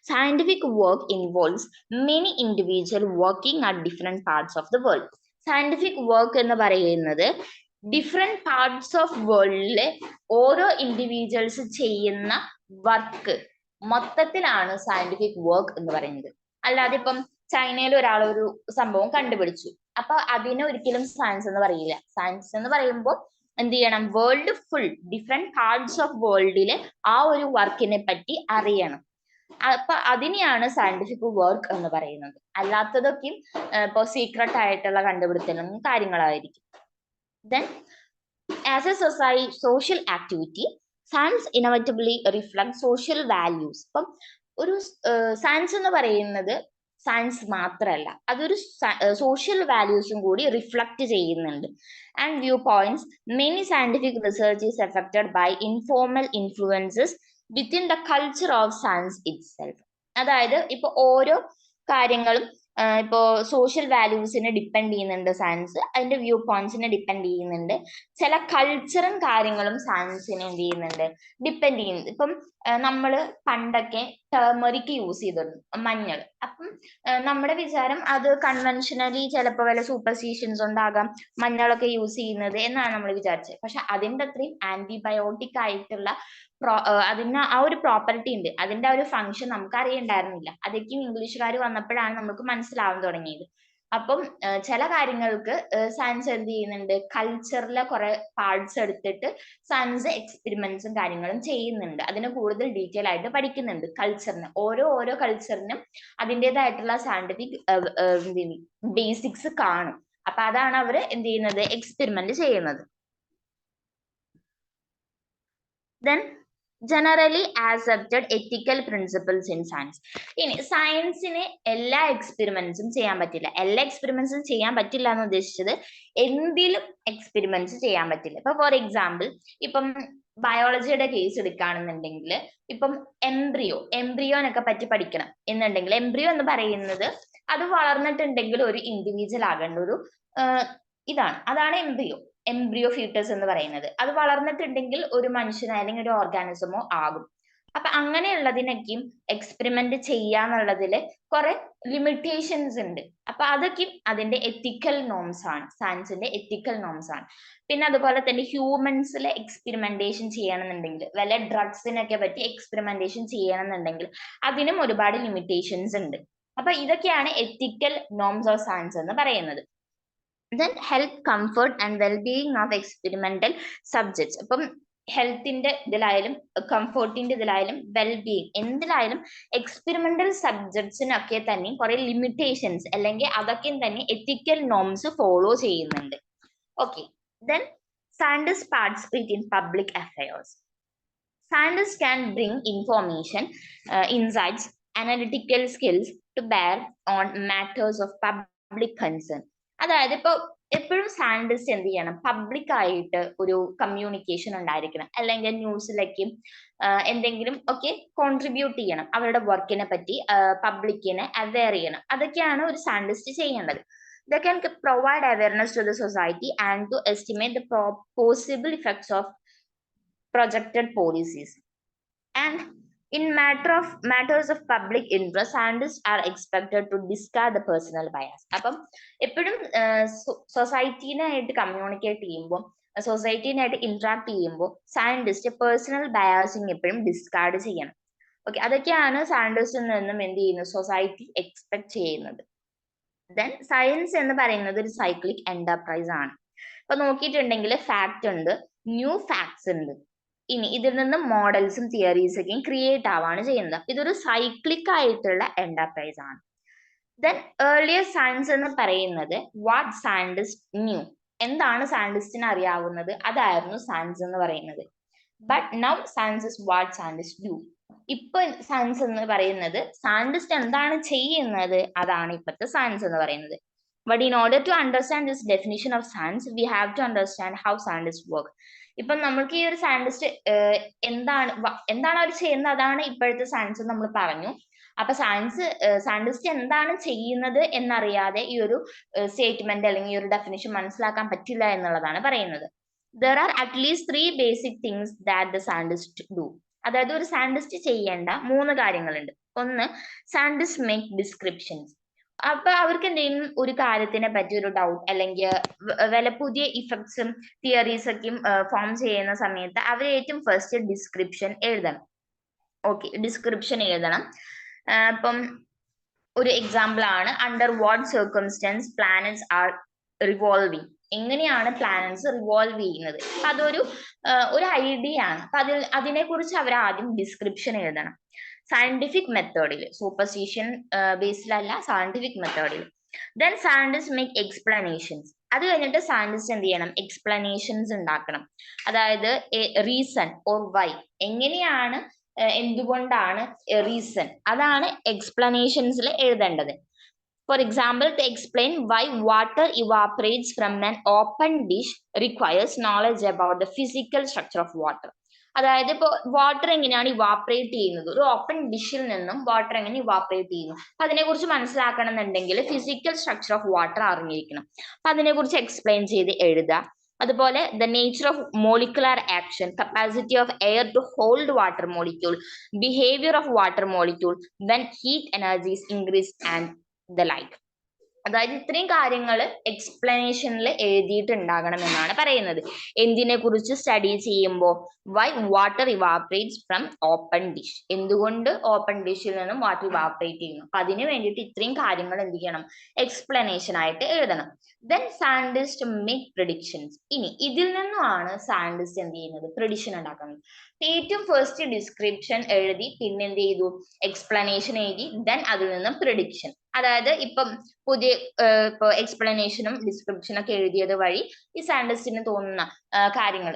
Scientific work involves many individual working at different parts of the world. Scientific work എന്ന് പറയുന്നത് ഡിഫറെന്റ് പാർട്സ് ഓഫ് വേൾഡിലെ ഓരോ ഇൻഡിവിജ്വൽസ് ചെയ്യുന്ന വർക്ക് മൊത്തത്തിലാണ് സയന്റിഫിക് വർക്ക് എന്ന് പറയുന്നത്. അല്ലാതെ ഇപ്പം ചൈനയിൽ ഒരാൾ ഒരു സംഭവം കണ്ടുപിടിച്ചു, അപ്പൊ അതിനെ ഒരിക്കലും സയൻസ് എന്ന് പറയില്ല. സയൻസ് എന്ന് പറയുമ്പോൾ എന്ത് ചെയ്യണം, world full different parts of വേൾഡിലെ ആ ഒരു വർക്കിനെ പറ്റി അറിയണം. അപ്പൊ അതിനെയാണ് സയന്റിഫിക് വർക്ക് എന്ന് പറയുന്നത്. അല്ലാത്തതൊക്കെയും ഇപ്പൊ സീക്രട്ട് ആയിട്ടുള്ള കണ്ടുപിടുത്തലും കാര്യങ്ങളായിരിക്കും. Then as A social activity, science inevitably reflect social values. ഇപ്പം ഒരു സയൻസ് എന്ന് പറയുന്നത് സയൻസ് മാത്രമല്ല, അതൊരു സോഷ്യൽ വാല്യൂസും കൂടി റിഫ്ലക്ട് ചെയ്യുന്നുണ്ട്. And view points, many scientific research is effected by informal influences within the culture of science it self ഇപ്പൊ ഓരോ കാര്യങ്ങളും ഇപ്പോ സോഷ്യൽ വാല്യൂസിനെ ഡിപ്പെൻഡ് ചെയ്യുന്നുണ്ട് സയൻസ്, അതിന്റെ വ്യൂ പോയിന്റ്സിനെ ഡിപ്പെൻഡ് ചെയ്യുന്നുണ്ട്. ചില കൾച്ചറും കാര്യങ്ങളും സയൻസിനെ എന്ത് ചെയ്യുന്നുണ്ട്, ഡിപ്പെൻഡ് ചെയ്യുന്നുണ്ട്. ഇപ്പം നമ്മള് പണ്ടൊക്കെ ടേമറിക് യൂസ് ചെയ്തിരുന്നു, മഞ്ഞൾ. അപ്പം നമ്മുടെ വിചാരം അത് കൺവെൻഷനലി ചിലപ്പോൾ വല്ല സൂപ്പർസ്റ്റിഷൻസ് ഉണ്ടാകാം മഞ്ഞളൊക്കെ യൂസ് ചെയ്യുന്നത് എന്നാണ് നമ്മൾ വിചാരിച്ചത്. പക്ഷെ അതിന്റെ അത്രയും ആന്റിബയോട്ടിക് ആയിട്ടുള്ള അതിന് ആ ഒരു പ്രോപ്പർട്ടി ഉണ്ട്, അതിന്റെ ആ ഒരു ഫംഗ്ഷൻ നമുക്ക് അറിയണ്ടായിരുന്നില്ല. അതൊക്കെയും ഇംഗ്ലീഷുകാർ വന്നപ്പോഴാണ് നമുക്ക് മനസ്സിലാവാൻ തുടങ്ങിയത്. അപ്പം ചില കാര്യങ്ങൾക്ക് സയൻസ് എന്ത് ചെയ്യുന്നുണ്ട്, കൾച്ചറിലെ കുറെ പാർട്സ് എടുത്തിട്ട് സയൻസ് എക്സ്പെരിമെന്റ്സും കാര്യങ്ങളും ചെയ്യുന്നുണ്ട്. അതിന് കൂടുതൽ ഡീറ്റെയിൽ ആയിട്ട് പഠിക്കുന്നുണ്ട്. കൾച്ചറിന് ഓരോ കൾച്ചറിനും അതിൻ്റെതായിട്ടുള്ള സയന്റിഫിക് ബേസിക്സ് കാണും. അപ്പൊ അതാണ് അവർ എന്ത് ചെയ്യുന്നത്, എക്സ്പെരിമെന്റ് ചെയ്യുന്നത്. Then generally accepted ethical principles in science. ഇനി സയൻസിന് എല്ലാ എക്സ്പെരിമെന്റ്സും ചെയ്യാൻ പറ്റില്ല. എല്ലാ എക്സ്പെരിമെന്റ്സും ചെയ്യാൻ പറ്റില്ല എന്ന് ഉദ്ദേശിച്ചത് എന്തിലും എക്സ്പെരിമെന്റ്സ് ചെയ്യാൻ പറ്റില്ല. ഇപ്പൊ ഫോർ എക്സാമ്പിൾ, ഇപ്പം ബയോളജിയുടെ കേസ് എടുക്കുകയാണെന്നുണ്ടെങ്കിൽ, ഇപ്പം എംബ്രിയോനൊക്കെ പറ്റി പഠിക്കണം എന്നുണ്ടെങ്കിൽ, എംബ്രിയോ എന്ന് പറയുന്നത് അത് വളർന്നിട്ടുണ്ടെങ്കിൽ ഒരു ഇൻഡിവിജ്വൽ ആകേണ്ട ഒരു അതാണ് എംബ്രിയോ ഫീറ്റസ് എന്ന് പറയുന്നത്. അത് വളർന്നിട്ടുണ്ടെങ്കിൽ ഒരു മനുഷ്യനോ അല്ലെങ്കിൽ ഒരു ഓർഗാനിസമോ ആകും. അപ്പൊ അങ്ങനെയുള്ളതിനൊക്കെയും എക്സ്പെരിമെന്റ് ചെയ്യാന്നുള്ളതില് കുറെ ലിമിറ്റേഷൻസ് ഉണ്ട്. അപ്പൊ അതൊക്കെയും അതിന്റെ എത്തിക്കൽ നോംസ് ആണ്, സയൻസിന്റെ എത്തിക്കൽ നോംസ് ആണ്. പിന്നെ അതുപോലെ തന്നെ ഹ്യൂമൻസിലെ എക്സ്പെരിമെന്റേഷൻ ചെയ്യണമെന്നുണ്ടെങ്കിൽ, വല്ല ഡ്രഗ്സിനൊക്കെ പറ്റി എക്സ്പെരിമെന്റേഷൻ ചെയ്യണമെന്നുണ്ടെങ്കിൽ അതിനും ഒരുപാട് ലിമിറ്റേഷൻസ് ഉണ്ട്. അപ്പൊ ഇതൊക്കെയാണ് എത്തിക്കൽ നോംസ് ഓഫ് സയൻസ് എന്ന് പറയുന്നത്. Then health, comfort and well-being of experimental subjects. അപ്പം ഹെൽത്തിന്റെ ഇതിലായാലും കംഫർട്ടിന്റെ ഇതിലായാലും വെൽബീയിങ് എന്തിലായാലും എക്സ്പെരിമെന്റൽ സബ്ജക്ട്സിനൊക്കെ തന്നെ കുറെ ലിമിറ്റേഷൻസ് അല്ലെങ്കിൽ അതൊക്കെ തന്നെ എത്തിക്കൽ നോംസ് ഫോളോ ചെയ്യുന്നുണ്ട്. Okay, then scientists participate in public affairs. Scientists can bring information, insights, analytical skills to bear on matters of public concern. അതായത് ഇപ്പൊ എപ്പോഴും സയന്റിസ്റ്റ് എന്ത് ചെയ്യണം, പബ്ലിക് ആയിട്ട് ഒരു കമ്മ്യൂണിക്കേഷൻ ഉണ്ടായിരിക്കണം, അല്ലെങ്കിൽ ന്യൂസിലേക്കും എന്തെങ്കിലും ഒക്കെ കോൺട്രിബ്യൂട്ട് ചെയ്യണം, അവരുടെ വർക്കിനെ പറ്റി പബ്ലിക്കിനെ അവെയർ ചെയ്യണം. അതൊക്കെയാണ് ഒരു സയന്റിസ്റ്റ് ചെയ്യേണ്ടത്. They can provide awareness to the society and to estimate the possible effects of projected policies. And in matters of public interest, scientists are expected to discard the personal bias. അപ്പം എപ്പോഴും സൊസൈറ്റീനായിട്ട് communicate ചെയ്യുമ്പോൾ, സൊസൈറ്റീനായിട്ട് interact ചെയ്യുമ്പോൾ scientist personal biasing എപ്പോഴും discard ചെയ്യണം. Okay, അതൊക്കെയാണ് സയന്റിസ്റ്റിൽ നിന്നും എന്ത് ചെയ്യുന്നത്, സൊസൈറ്റി എക്സ്പെക്ട് ചെയ്യുന്നത്. ദെൻ സയൻസ് എന്ന് പറയുന്നത് ഒരു സൈക്ലിക് എന്റർപ്രൈസ് ആണ്. ഇപ്പൊ നോക്കിയിട്ടുണ്ടെങ്കിൽ ഫാക്ട് ഉണ്ട്, ന്യൂ ഫാക്ട്സ് ഉണ്ട്, ഇനി ഇതിൽ നിന്ന് മോഡൽസും തിയറീസൊക്കെയും ക്രിയേറ്റ് ആവാണ് ചെയ്യുന്നത്. ഇതൊരു സൈക്ലിക് ആയിട്ടുള്ള എന്റർപ്രൈസ് ആണ്. ദെൻ ഏർലിയർ സയൻസ് എന്ന് പറയുന്നത് വാട്ട് സയന്റിസ്റ്റ് ന്യൂ, എന്താണ് സയന്റിസ്റ്റിന് അറിയാവുന്നത് അതായിരുന്നു സയൻസ് എന്ന് പറയുന്നത്. But now science is what scientist do. ഇപ്പൊ സയൻസ് എന്ന് പറയുന്നത് സയന്റിസ്റ്റ് എന്താണ് ചെയ്യുന്നത് അതാണ് ഇപ്പോഴത്തെ സയൻസ് എന്ന് പറയുന്നത്. But in order to understand this definition of science, we have to understand how scientists work. ഇപ്പം നമ്മൾക്ക് ഈ ഒരു സയന്റിസ്റ്റ് എന്താണ് അവർ ചെയ്യുന്നത് അതാണ് ഇപ്പോഴത്തെ സയൻസ് നമ്മൾ പറഞ്ഞു. അപ്പൊ സയന്റിസ്റ്റ് എന്താണ് ചെയ്യുന്നത് എന്നറിയാതെ ഈ ഒരു സ്റ്റേറ്റ്മെന്റ് അല്ലെങ്കിൽ ഈ ഒരു ഡെഫിനിഷൻ മനസ്സിലാക്കാൻ പറ്റില്ല എന്നുള്ളതാണ് പറയുന്നത്. There are at least 3 basic things that the scientist do. അതായത് ഒരു സയന്റിസ്റ്റ് ചെയ്യേണ്ട 3 കാര്യങ്ങളുണ്ട്. ഒന്ന്, സയന്റിസ്റ്റ് മേക്ക് ഡിസ്ക്രിപ്ഷൻസ്. അപ്പൊ അവർക്ക് എന്തെങ്കിലും ഒരു കാര്യത്തിനെ പറ്റി ഒരു ഡൗട്ട് അല്ലെങ്കിൽ വല്ല പുതിയ ഇഫക്ട്സും തിയറീസ് ഒക്കെയും ഫോം ചെയ്യുന്ന സമയത്ത് അവർ ഏറ്റവും ഫസ്റ്റ് ഡിസ്ക്രിപ്ഷൻ എഴുതണം. ഓക്കെ, ഡിസ്ക്രിപ്ഷൻ എഴുതണം. അപ്പം ഒരു എക്സാമ്പിൾ ആണ് under what circumstances planets R revolving. എങ്ങനെയാണ് പ്ലാനറ്റ്സ് റിവോൾവ് ചെയ്യുന്നത്, അപ്പൊ അതൊരു ഐഡിയ ആണ്. അപ്പൊ അതിനെ കുറിച്ച് അവർ ആദ്യം ഡിസ്ക്രിപ്ഷൻ എഴുതണം. സയന്റിഫിക് മെത്തേഡിൽ, സൂപ്പർസ്റ്റിഷൻ ബേസിലല്ല, സയന്റിഫിക് മെത്തേഡിൽ. Then scientist make explanations. അത് കഴിഞ്ഞിട്ട് സയന്റിസ്റ്റ് എന്ത് ചെയ്യണം, എക്സ്പ്ലനേഷൻസ് ഉണ്ടാക്കണം. അതായത് റീസൺ ഓർ വൈ, എങ്ങനെയാണ്, എന്തുകൊണ്ടാണ്, റീസൺ, അതാണ് എക്സ്പ്ലനേഷൻസിൽ എഴുതേണ്ടത്. For example, to explain why water evaporates from an open dish requires knowledge about the physical structure of water. അതായത് ഇപ്പോൾ വാട്ടർ എങ്ങനെയാണ് ഇവാപ്പറേറ്റ് ചെയ്യുന്നത്, ഒരു ഓപ്പൺ ഡിഷിൽ നിന്നും വാട്ടർ എങ്ങനെ ഇവാപ്പറേറ്റ് ചെയ്യുന്നു, അപ്പൊ അതിനെക്കുറിച്ച് മനസ്സിലാക്കണം എന്നുണ്ടെങ്കിൽ ഫിസിക്കൽ സ്ട്രക്ചർ ഓഫ് വാട്ടർ അറിഞ്ഞിരിക്കണം. അപ്പൊ അതിനെക്കുറിച്ച് എക്സ്പ്ലെയിൻ ചെയ്ത് എഴുതുക. അതുപോലെ the nature of molecular action, capacity of air to hold water molecule, behaviour of water molecule when heat energies increase and the like. അതായത് ഇത്രയും കാര്യങ്ങൾ എക്സ്പ്ലനേഷനിൽ എഴുതിയിട്ടുണ്ടാകണം എന്നാണ് പറയുന്നത്. എന്തിനെ കുറിച്ച് സ്റ്റഡി ചെയ്യുമ്പോൾ, why water evaporates from open dish, എന്തുകൊണ്ട് ഓപ്പൺ ഡിഷിൽ നിന്നും വാട്ടർ ഇവാപ്പറേറ്റ് ചെയ്യുന്നു, അപ്പൊ അതിന് വേണ്ടിയിട്ട് ഇത്രയും കാര്യങ്ങൾ എന്ത് ചെയ്യണം, എക്സ്പ്ലനേഷൻ ആയിട്ട് എഴുതണം. Then scientist make predictions. ഇനി ഇതിൽ നിന്നുമാണ് സയന്റിസ്റ്റ് എന്ത് ചെയ്യുന്നത്, പ്രിഡിക്ഷൻ ഉണ്ടാക്കുന്നത്. ഏറ്റവും ഫസ്റ്റ് ഡിസ്ക്രിപ്ഷൻ എഴുതി, പിന്നെ എന്ത് ചെയ്തു, എക്സ്പ്ലനേഷൻ എഴുതി, ദെൻ അതിൽ നിന്നും പ്രിഡിക്ഷൻ. അതായത് ഇപ്പം പുതിയ ഇപ്പോൾ എക്സ്പ്ലനേഷനും ഡിസ്ക്രിപ്ഷനും ഒക്കെ എഴുതിയത് വഴി ഈ സയന്റിസ്റ്റിന് തോന്നുന്ന കാര്യങ്ങൾ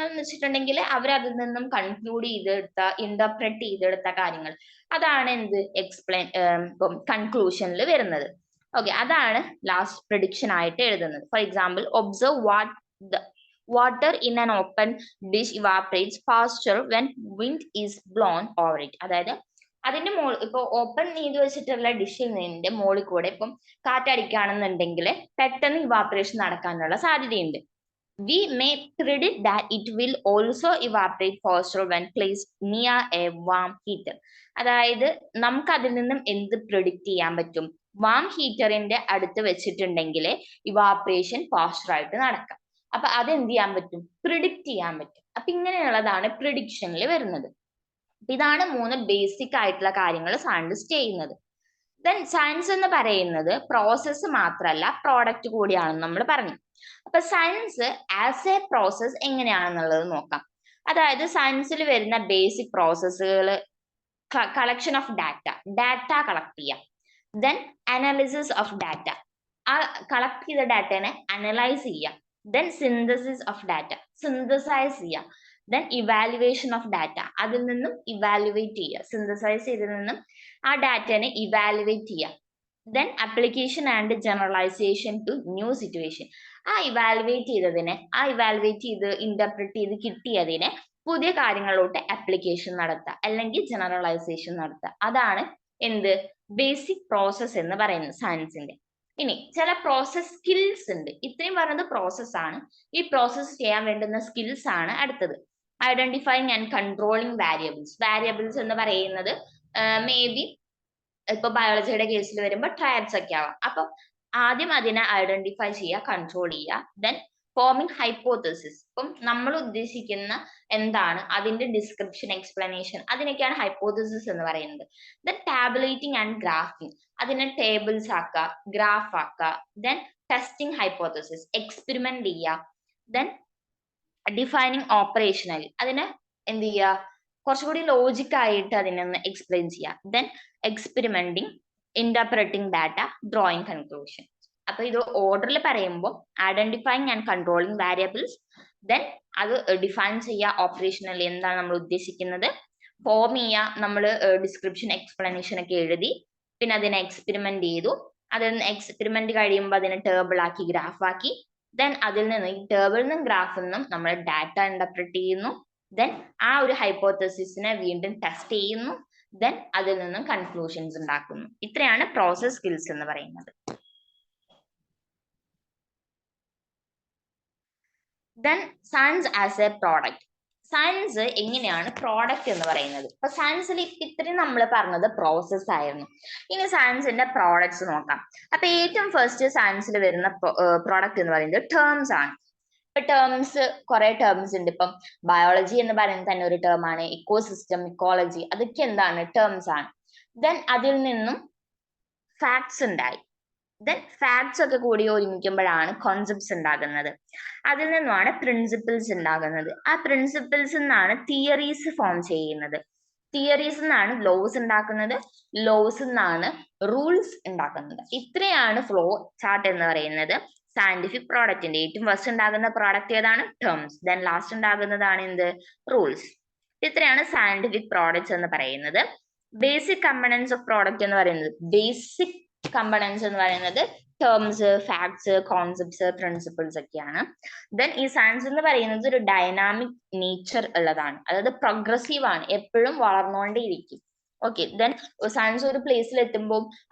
എന്ന് വെച്ചിട്ടുണ്ടെങ്കിൽ അവർ അതിൽ നിന്നും കൺക്ലൂഡ് ചെയ്തെടുത്ത, ഇന്റർപ്രറ്റ് ചെയ്തെടുത്ത കാര്യങ്ങൾ, അതാണ് എന്ത് ഇപ്പം കൺക്ലൂഷനിൽ വരുന്നത്. ഓക്കെ, അതാണ് ലാസ്റ്റ് പ്രിഡിക്ഷൻ ആയിട്ട് എഴുതുന്നത്. For example, observe water in an open dish evaporates faster when wind is blown over it. അതായത് അതിന്റെ ഇപ്പൊ ഓപ്പൺ ചെയ്ത് വെച്ചിട്ടുള്ള ഡിഷിൽ നിന്റെ മുകളിൽ കൂടെ ഇപ്പം കാറ്റടിക്കുകയാണെന്നുണ്ടെങ്കിൽ പെട്ടെന്ന് ഇവാപ്പറേഷൻ നടക്കാനുള്ള സാധ്യതയുണ്ട്. We may predict that it will also evaporate faster when placed near a warm heater. അതായത് നമുക്ക് അതിൽ നിന്നും എന്ത് പ്രിഡിക്റ്റ് ചെയ്യാൻ പറ്റും, വാം ഹീറ്ററിന്റെ അടുത്ത് വെച്ചിട്ടുണ്ടെങ്കിൽ ഇവാപ്പറേഷൻ ഫാസ്റ്റർ ആയിട്ട് നടക്കാം. അപ്പൊ അതെന്ത് ചെയ്യാൻ പറ്റും, പ്രിഡിക്റ്റ് ചെയ്യാൻ പറ്റും. അപ്പൊ ഇങ്ങനെയുള്ളതാണ് പ്രിഡിക്ഷനിൽ വരുന്നത്. ഇതാണ് 3 ബേസിക് ആയിട്ടുള്ള കാര്യങ്ങൾ സയന്റിസ്റ്റ് ചെയ്യുന്നത്. ദെൻ സയൻസ് എന്ന് പറയുന്നത് പ്രോസസ്സ് മാത്രമല്ല, പ്രോഡക്റ്റ് കൂടിയാണെന്ന് നമ്മൾ പറഞ്ഞു. അപ്പൊ സയൻസ് ആസ് എ പ്രോസസ് എങ്ങനെയാണെന്നുള്ളത് നോക്കാം. അതായത് സയൻസിൽ വരുന്ന ബേസിക് പ്രോസസ്സുകൾ, കളക്ഷൻ ഓഫ് ഡാറ്റ കളക്ട് ചെയ്യാം. ദെൻ അനാലിസിസ് ഓഫ് ഡാറ്റ, ആ കളക്ട് ചെയ്ത ഡാറ്റനെ അനലൈസ് ചെയ്യാം. Then synthesis of data, synthesise ചെയ്യാം. ദെൻ ഇവാലുവേഷൻ ഓഫ് ഡാറ്റ, അതിൽ നിന്നും ഇവാലുവേറ്റ് ചെയ്യുക, സിന്തസൈസ് ചെയ്തതിൽ നിന്നും ആ ഡാറ്റനെ ഇവാലുവേറ്റ് ചെയ്യുക. Then application and generalisation to new situation, ആ ഇവാലുവേറ്റ് ചെയ്ത് ഇന്റർപ്രറ്റ് ചെയ്ത് കിട്ടിയതിനെ പുതിയ കാര്യങ്ങളിലോട്ട് അപ്ലിക്കേഷൻ നടത്തുക, അല്ലെങ്കിൽ ജനറലൈസേഷൻ നടത്തുക. അതാണ് എന്ത്, ബേസിക് പ്രോസസ് എന്ന് പറയുന്നത് സയൻസിന്റെ. ഇനി ചില പ്രോസസ് സ്കിൽസ് ഉണ്ട്. ഇത്രയും പറഞ്ഞത് പ്രോസസ് ആണ്. ഈ പ്രോസസ് ചെയ്യാൻ വേണ്ടുന്ന സ്കിൽസ് ആണ് അടുത്തത്. ഐഡന്റിഫൈങ് ആൻഡ് കൺട്രോളിങ് വാരിയബിൾസ് എന്ന് പറയുന്നത് മേ ബി ഇപ്പൊ ബയോളജിയുടെ കേസിൽ വരുമ്പോൾ ട്രയഡ്സ് ഒക്കെ ആവാം. അപ്പൊ ആദ്യം അതിനെ ഐഡന്റിഫൈ ചെയ്യുക, കൺട്രോൾ ചെയ്യുക. ദെൻ ഫോമിങ് ഹൈപ്പോത്തസിസ്, ഇപ്പം നമ്മൾ ഉദ്ദേശിക്കുന്ന എന്താണ്, അതിന്റെ ഡിസ്ക്രിപ്ഷൻ, എക്സ്പ്ലനേഷൻ, അതിനൊക്കെയാണ് ഹൈപ്പോത്തസിസ് എന്ന് പറയുന്നത്. ദെൻ ടാബുലേറ്റിംഗ് ആൻഡ് ഗ്രാഫിംഗ്, അതിനെ ടേബിൾസ് ആക്കുക, ഗ്രാഫ് ആക്കുക. ദെൻ ടെസ്റ്റിംഗ് ഹൈപ്പോത്തസിസ്, എക്സ്പെരിമെന്റ് ചെയ്യുക. ദെൻ ഡിഫൈനിങ് ഓപ്പറേഷണൽ, അതിനെ എന്ത് ചെയ്യുക, കുറച്ചുകൂടി ലോജിക് ആയിട്ട് അതിനൊന്ന് എക്സ്പ്ലെയിൻ ചെയ്യുക. Then experimenting, interpreting data, drawing conclusion. അപ്പൊ ഇത് ഓർഡറിൽ പറയുമ്പോൾ identifying and controlling variables, then അത് ഡിഫൈൻ ചെയ്യുക, ഓപ്പറേഷണലി എന്താണ് നമ്മൾ ഉദ്ദേശിക്കുന്നത്, ഫോം ചെയ്യുക, നമ്മൾ ഡിസ്ക്രിപ്ഷൻ, എക്സ്പ്ലനേഷൻ ഒക്കെ എഴുതി, പിന്നെ അതിനെ എക്സ്പെരിമെന്റ് ചെയ്തു. അതിൽ എക്സ്പെരിമെന്റ് കഴിയുമ്പോൾ അതിനെ ടേബിൾ ആക്കി, ഗ്രാഫ് ആക്കി. ദെൻ അതിൽ നിന്ന് ഈ ടേബിളിൽ നിന്നും ഗ്രാഫിൽ നിന്നും നമ്മൾ ഡാറ്റ ഇന്റർപ്രറ്റ് ചെയ്യുന്നു. ദെൻ ആ ഒരു ഹൈപ്പോത്തസിസിനെ വീണ്ടും ടെസ്റ്റ് ചെയ്യുന്നു. ദെൻ അതിൽ നിന്നും കൺക്ലൂഷൻസ് ഉണ്ടാക്കുന്നു. ഇത്രയാണ് പ്രോസസ് സ്കിൽസ് എന്ന് പറയുന്നത്. Then science as A product, science എങ്ങനെയാണ് പ്രോഡക്റ്റ് എന്ന് പറയുന്നത്. അപ്പൊ സയൻസിൽ ഇത്രയും നമ്മൾ പറഞ്ഞത് പ്രോസസ് ആയിരുന്നു. ഇനി സയൻസിന്റെ പ്രോഡക്ട്സ് നോക്കാം. അപ്പൊ ഏറ്റവും ഫസ്റ്റ് സയൻസിൽ വരുന്ന പ്രോഡക്റ്റ് എന്ന് പറയുന്നത് ടേംസ് ആണ്. ഇപ്പൊ ടേംസ് കുറെ ടേംസ് ഉണ്ട്. ഇപ്പം ബയോളജി എന്ന് പറയുന്നത് തന്നെ ഒരു ടേം ആണ്. ഇക്കോസിസ്റ്റം, ഇക്കോളജി, അതൊക്കെ എന്താണ്? ടേംസ് ആണ്. ദെൻ അതിൽ നിന്നും ഫാക്ട്സ് ഉണ്ടായി. ദെൻ ഫാക്ട്സ് ഒക്കെ കൂടി ഒരുമിക്കുമ്പോഴാണ് കോൺസെപ്റ്റ്സ് ഉണ്ടാകുന്നത്. അതിൽ നിന്നുമാണ് പ്രിൻസിപ്പിൾസ് ഉണ്ടാകുന്നത്. ആ പ്രിൻസിപ്പിൾസ് നിന്നാണ് തിയറീസ് ഫോം ചെയ്യുന്നത്. തിയറീസ് നിന്നാണ് ലോസ് ഉണ്ടാക്കുന്നത്. ലോസ് നിന്നാണ് റൂൾസ് ഉണ്ടാക്കുന്നത്. ഇത്രയാണ് ഫ്ലോ ചാർട്ട് എന്ന് പറയുന്നത്. സയന്റിഫിക് പ്രോഡക്റ്റിന്റെ ഏറ്റവും ഫസ്റ്റ് ഉണ്ടാകുന്ന പ്രോഡക്റ്റ് ഏതാണ്? ടേംസ്. ദെൻ ലാസ്റ്റ് ഉണ്ടാകുന്നതാണ് എന്ത്? റൂൾസ്. ഇത്രയാണ് സയന്റിഫിക് പ്രോഡക്ട്സ് എന്ന് പറയുന്നത്. ബേസിക് കമ്പണൻസ് ഓഫ് പ്രോഡക്റ്റ് എന്ന് പറയുന്നത്, ബേസിക് കമ്പണൻസ് എന്ന് പറയുന്നത് ടേംസ്, ഫാക്ട്സ്, കോൺസെപ്റ്റ്സ്, പ്രിൻസിപ്പിൾസ് ഒക്കെയാണ്. ദെൻ ഈ സയൻസ് എന്ന് പറയുന്നത് ഒരു ഡൈനാമിക് നേച്ചർ ഉള്ളതാണ്. അതായത് പ്രോഗ്രസീവ് ആണ്, എപ്പോഴും വളർന്നുകൊണ്ടേയിരിക്കും. ഓക്കെ. ദെൻ സയൻസ് ഒരു പ്ലേസിൽ എത്തുമ്പോൾ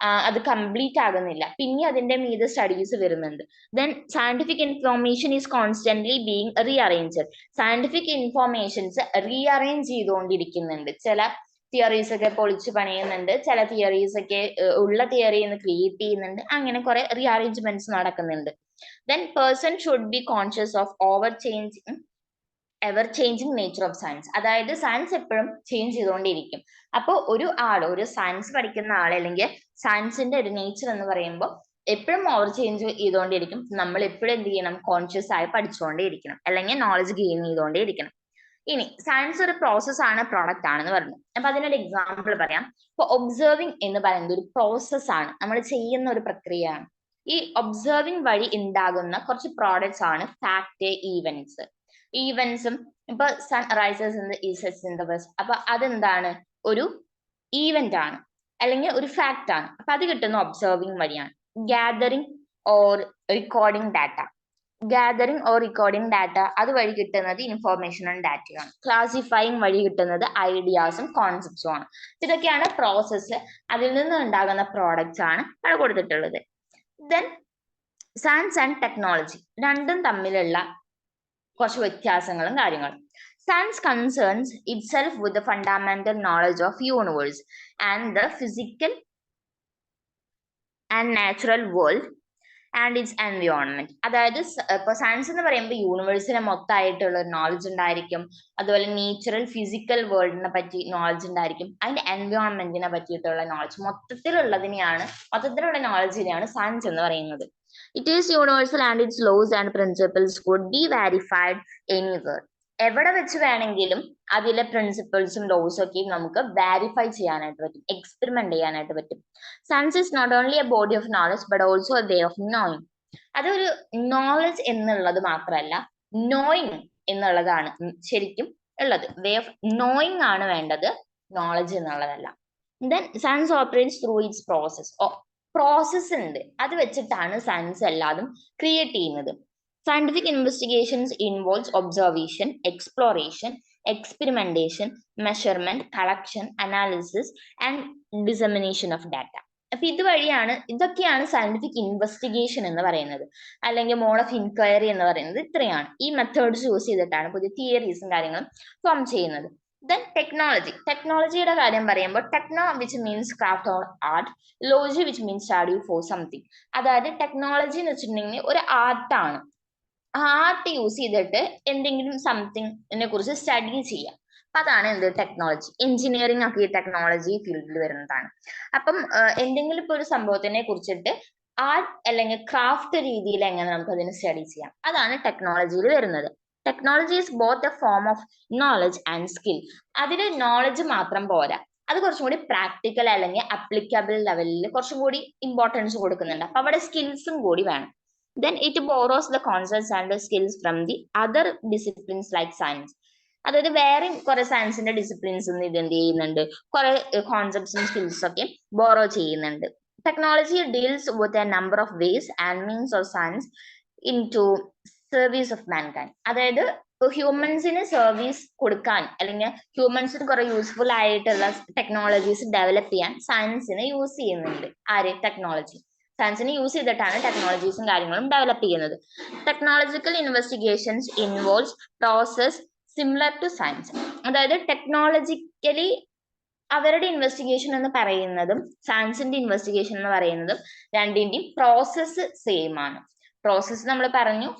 അത് കംപ്ലീറ്റ് ആകുന്നില്ല, പിന്നെ അതിന്റെ മീതെ സ്റ്റഡീസ് വരുന്നുണ്ട്. Then scientific information is constantly being rearranged. Scientific informations rearrange ചെയ്തുകൊണ്ടിരിക്കുന്നുണ്ട്. ചില തിയറീസ് ഒക്കെ പൊളിച്ച് പണിയുന്നുണ്ട്, ചില തിയറീസ് ഒക്കെ ഉള്ള തിയറിന്ന് ക്രിയേറ്റ് ചെയ്യുന്നുണ്ട്. അങ്ങനെ കുറെ റീഅറേഞ്ച്മെന്റ്സ് നടക്കുന്നുണ്ട്. Then person should be conscious of ever changing nature of science. അതായത് സയൻസ് എപ്പോഴും ചേഞ്ച് ചെയ്തുകൊണ്ടിരിക്കും. അപ്പോൾ ഒരു സയൻസ് പഠിക്കുന്ന ആൾ അല്ലെങ്കിൽ സയൻസിന്റെ ഒരു നേച്ചർ എന്ന് പറയുമ്പോൾ എപ്പോഴും ഓവർ ചേഞ്ച് ചെയ്തുകൊണ്ടിരിക്കും. നമ്മൾ എപ്പോഴും എന്ത് ചെയ്യണം? കോൺഷ്യസ് ആയി പഠിച്ചുകൊണ്ടേയിരിക്കണം, അല്ലെങ്കിൽ നോളജ് ഗെയിൻ ചെയ്തുകൊണ്ടേയിരിക്കണം. ഇനി സയൻസ് ഒരു പ്രോസസ് ആണ്, പ്രോഡക്റ്റ് ആണെന്ന് പറഞ്ഞു. അപ്പൊ അതിനൊരു എക്സാമ്പിൾ പറയാം. ഇപ്പൊ ഒബ്സർവിങ് എന്ന് പറയുന്നത് ഒരു പ്രോസസ് ആണ്, നമ്മൾ ചെയ്യുന്ന ഒരു പ്രക്രിയയാണ്. ഈ ഒബ്സർവിങ് വഴി ഉണ്ടാകുന്ന കുറച്ച് പ്രോഡക്ട്സ് ആണ് ഫാക്ട്, ഈവൻസും. ഇപ്പൊ sun rises in the west, അപ്പൊ അതെന്താണ്? ഒരു ഈവന്റ് ആണ്, അല്ലെങ്കിൽ ഒരു ഫാക്ട് ആണ്. അപ്പൊ അത് കിട്ടുന്ന ഒബ്സർവിങ് വഴിയാണ്. ഗ്യാതറിങ് ഓർ റെക്കോർഡിംഗ് ഡാറ്റ അതുവഴി കിട്ടുന്നത് ഇൻഫോർമേഷൻ ആൻഡ് ഡാറ്റയാണ്. ക്ലാസിഫൈങ് വഴി കിട്ടുന്നത് ഐഡിയാസും കോൺസെപ്റ്റ്സും ആണ്. ഇതൊക്കെയാണ് പ്രോസസ്സ്. അതിൽ നിന്ന് ഉണ്ടാകുന്ന പ്രോഡക്റ്റ്സ് ആണ് അവിടെ കൊടുത്തിട്ടുള്ളത്. ദെൻ സയൻസ് ആൻഡ് ടെക്നോളജി രണ്ടും തമ്മിലുള്ള കുറച്ച് വ്യത്യാസങ്ങളും കാര്യങ്ങളും. Science concerns itself with the fundamental knowledge of universe and the physical and natural world and it's environment. അതായത് ഇപ്പൊ സയൻസ് എന്ന് പറയുമ്പോൾ യൂണിവേഴ്സിനെ മൊത്തമായിട്ടുള്ള ഒരു നോളജ് ഉണ്ടായിരിക്കും. അതുപോലെ നേച്ചുറൽ ഫിസിക്കൽ വേൾഡിനെ പറ്റി നോളജ് ഉണ്ടായിരിക്കും. അതിന്റെ എൻവയോൺമെന്റിനെ പറ്റിയിട്ടുള്ള നോളജ്, മൊത്തത്തിലുള്ള നോളജിനെയാണ് സയൻസ് എന്ന് പറയുന്നത്. It is universal and its laws and principles could be verified anywhere. എവിടെ വെച്ച് വേണമെങ്കിലും അതിലെ പ്രിൻസിപ്പിൾസും ലോസും ഒക്കെ നമുക്ക് വാരിഫൈ ചെയ്യാനായിട്ട് പറ്റും, എക്സ്പെരിമെന്റ് ചെയ്യാനായിട്ട് പറ്റും. Science is not only a body of knowledge but also a way of knowing. അതൊരു നോളജ് എന്നുള്ളത് മാത്രമല്ല, നോയിങ് എന്നുള്ളതാണ് ശരിക്കും ഉള്ളത്. വേ ഓഫ് നോയിങ് ആണ് വേണ്ടത്, നോളജ് എന്നുള്ളതല്ല. Then science operates through it's process ഉണ്ട്, അത് വെച്ചിട്ടാണ് സയൻസ് എല്ലാതും ക്രിയേറ്റ് ചെയ്യുന്നത്. Scientific investigations involves observation, exploration, experimentation, measurement, collection, analysis, and dissemination of data. അപ്പൊ ഇതൊക്കെയാണ് സയന്റിഫിക് ഇൻവെസ്റ്റിഗേഷൻ എന്ന് പറയുന്നത്, അല്ലെങ്കിൽ മോഡ് ഓഫ് ഇൻക്വയറി എന്ന് പറയുന്നത്. ഇത്രയാണ്. ഈ മെത്തേഡ്സ് യൂസ് ചെയ്തിട്ടാണ് പുതിയ തിയറീസും കാര്യങ്ങളും ഫോം ചെയ്യുന്നത്. ദെൻ ടെക്നോളജിയുടെ കാര്യം പറയുമ്പോൾ techno which means craft or art, logy which means study for something. അതായത് ടെക്നോളജി എന്ന് വെച്ചിട്ടുണ്ടെങ്കിൽ ഒരു ആർട്ടാണ്. ആർട്ട് യൂസ് ചെയ്തിട്ട് എന്തെങ്കിലും സംതിങ്ങിനെ കുറിച്ച് സ്റ്റഡി ചെയ്യാം. അതാണ് എന്ത്? ടെക്നോളജി. എഞ്ചിനീയറിംഗ് ഒക്കെ ഈ ടെക്നോളജി ഫീൽഡിൽ വരുന്നതാണ്. അപ്പം എന്തെങ്കിലും ഇപ്പൊ ഒരു സംഭവത്തിനെ കുറിച്ചിട്ട് ആർട്ട് അല്ലെങ്കിൽ ക്രാഫ്റ്റ് രീതിയിൽ എങ്ങനെ നമുക്ക് അതിനെ സ്റ്റഡി ചെയ്യാം, അതാണ് ടെക്നോളജിയിൽ വരുന്നത്. Technology is both A form of knowledge and skill. അതിന് നോളജ് മാത്രം പോരാ, അത് കുറച്ചും കൂടി പ്രാക്ടിക്കൽ അല്ലെങ്കിൽ അപ്ലിക്കബിൾ ലെവലിൽ കുറച്ചും കൂടി ഇമ്പോർട്ടൻസ് കൊടുക്കുന്നുണ്ട്. അപ്പൊ അവിടെ സ്കിൽസും കൂടി വേണം. Then it borrows the concepts and the skills from the other disciplines like science. അതായത് വേറെയും കുറെ സയൻസിന്റെ ഡിസിപ്ലിൻസ് ഇത് എന്ത് ചെയ്യുന്നുണ്ട്, കുറെ കോൺസെപ്റ്റ്സും സ്കിൽസും ഒക്കെ ബോറോ ചെയ്യുന്നുണ്ട്. Technology deals with a number of ways and means of science into service of mankind. അതായത് ഹ്യൂമൻസിന് സർവീസ് കൊടുക്കാൻ അല്ലെങ്കിൽ ഹ്യൂമൻസിന് കുറെ യൂസ്ഫുൾ ആയിട്ടുള്ള ടെക്നോളജീസ് ഡെവലപ്പ് ചെയ്യാൻ സയൻസിനെ യൂസ് ചെയ്യുന്നുണ്ട്. ടെക്നോളജി സയൻസിനെ യൂസ് ചെയ്തിട്ടാണ് ടെക്നോളജീസും കാര്യങ്ങളും ഡെവലപ്പ് ചെയ്യുന്നത്. Technological investigations involves process similar two science. അതായത് ടെക്നോളജിക്കലി അവരുടെ ഇൻവെസ്റ്റിഗേഷൻ എന്ന് പറയുന്നതും സയൻസിന്റെ ഇൻവെസ്റ്റിഗേഷൻ എന്ന് പറയുന്നതും രണ്ടിന്റെയും പ്രോസസ്സ് സെയിം ആണ്. പ്രോസസ്സ് നമ്മൾ പറഞ്ഞു,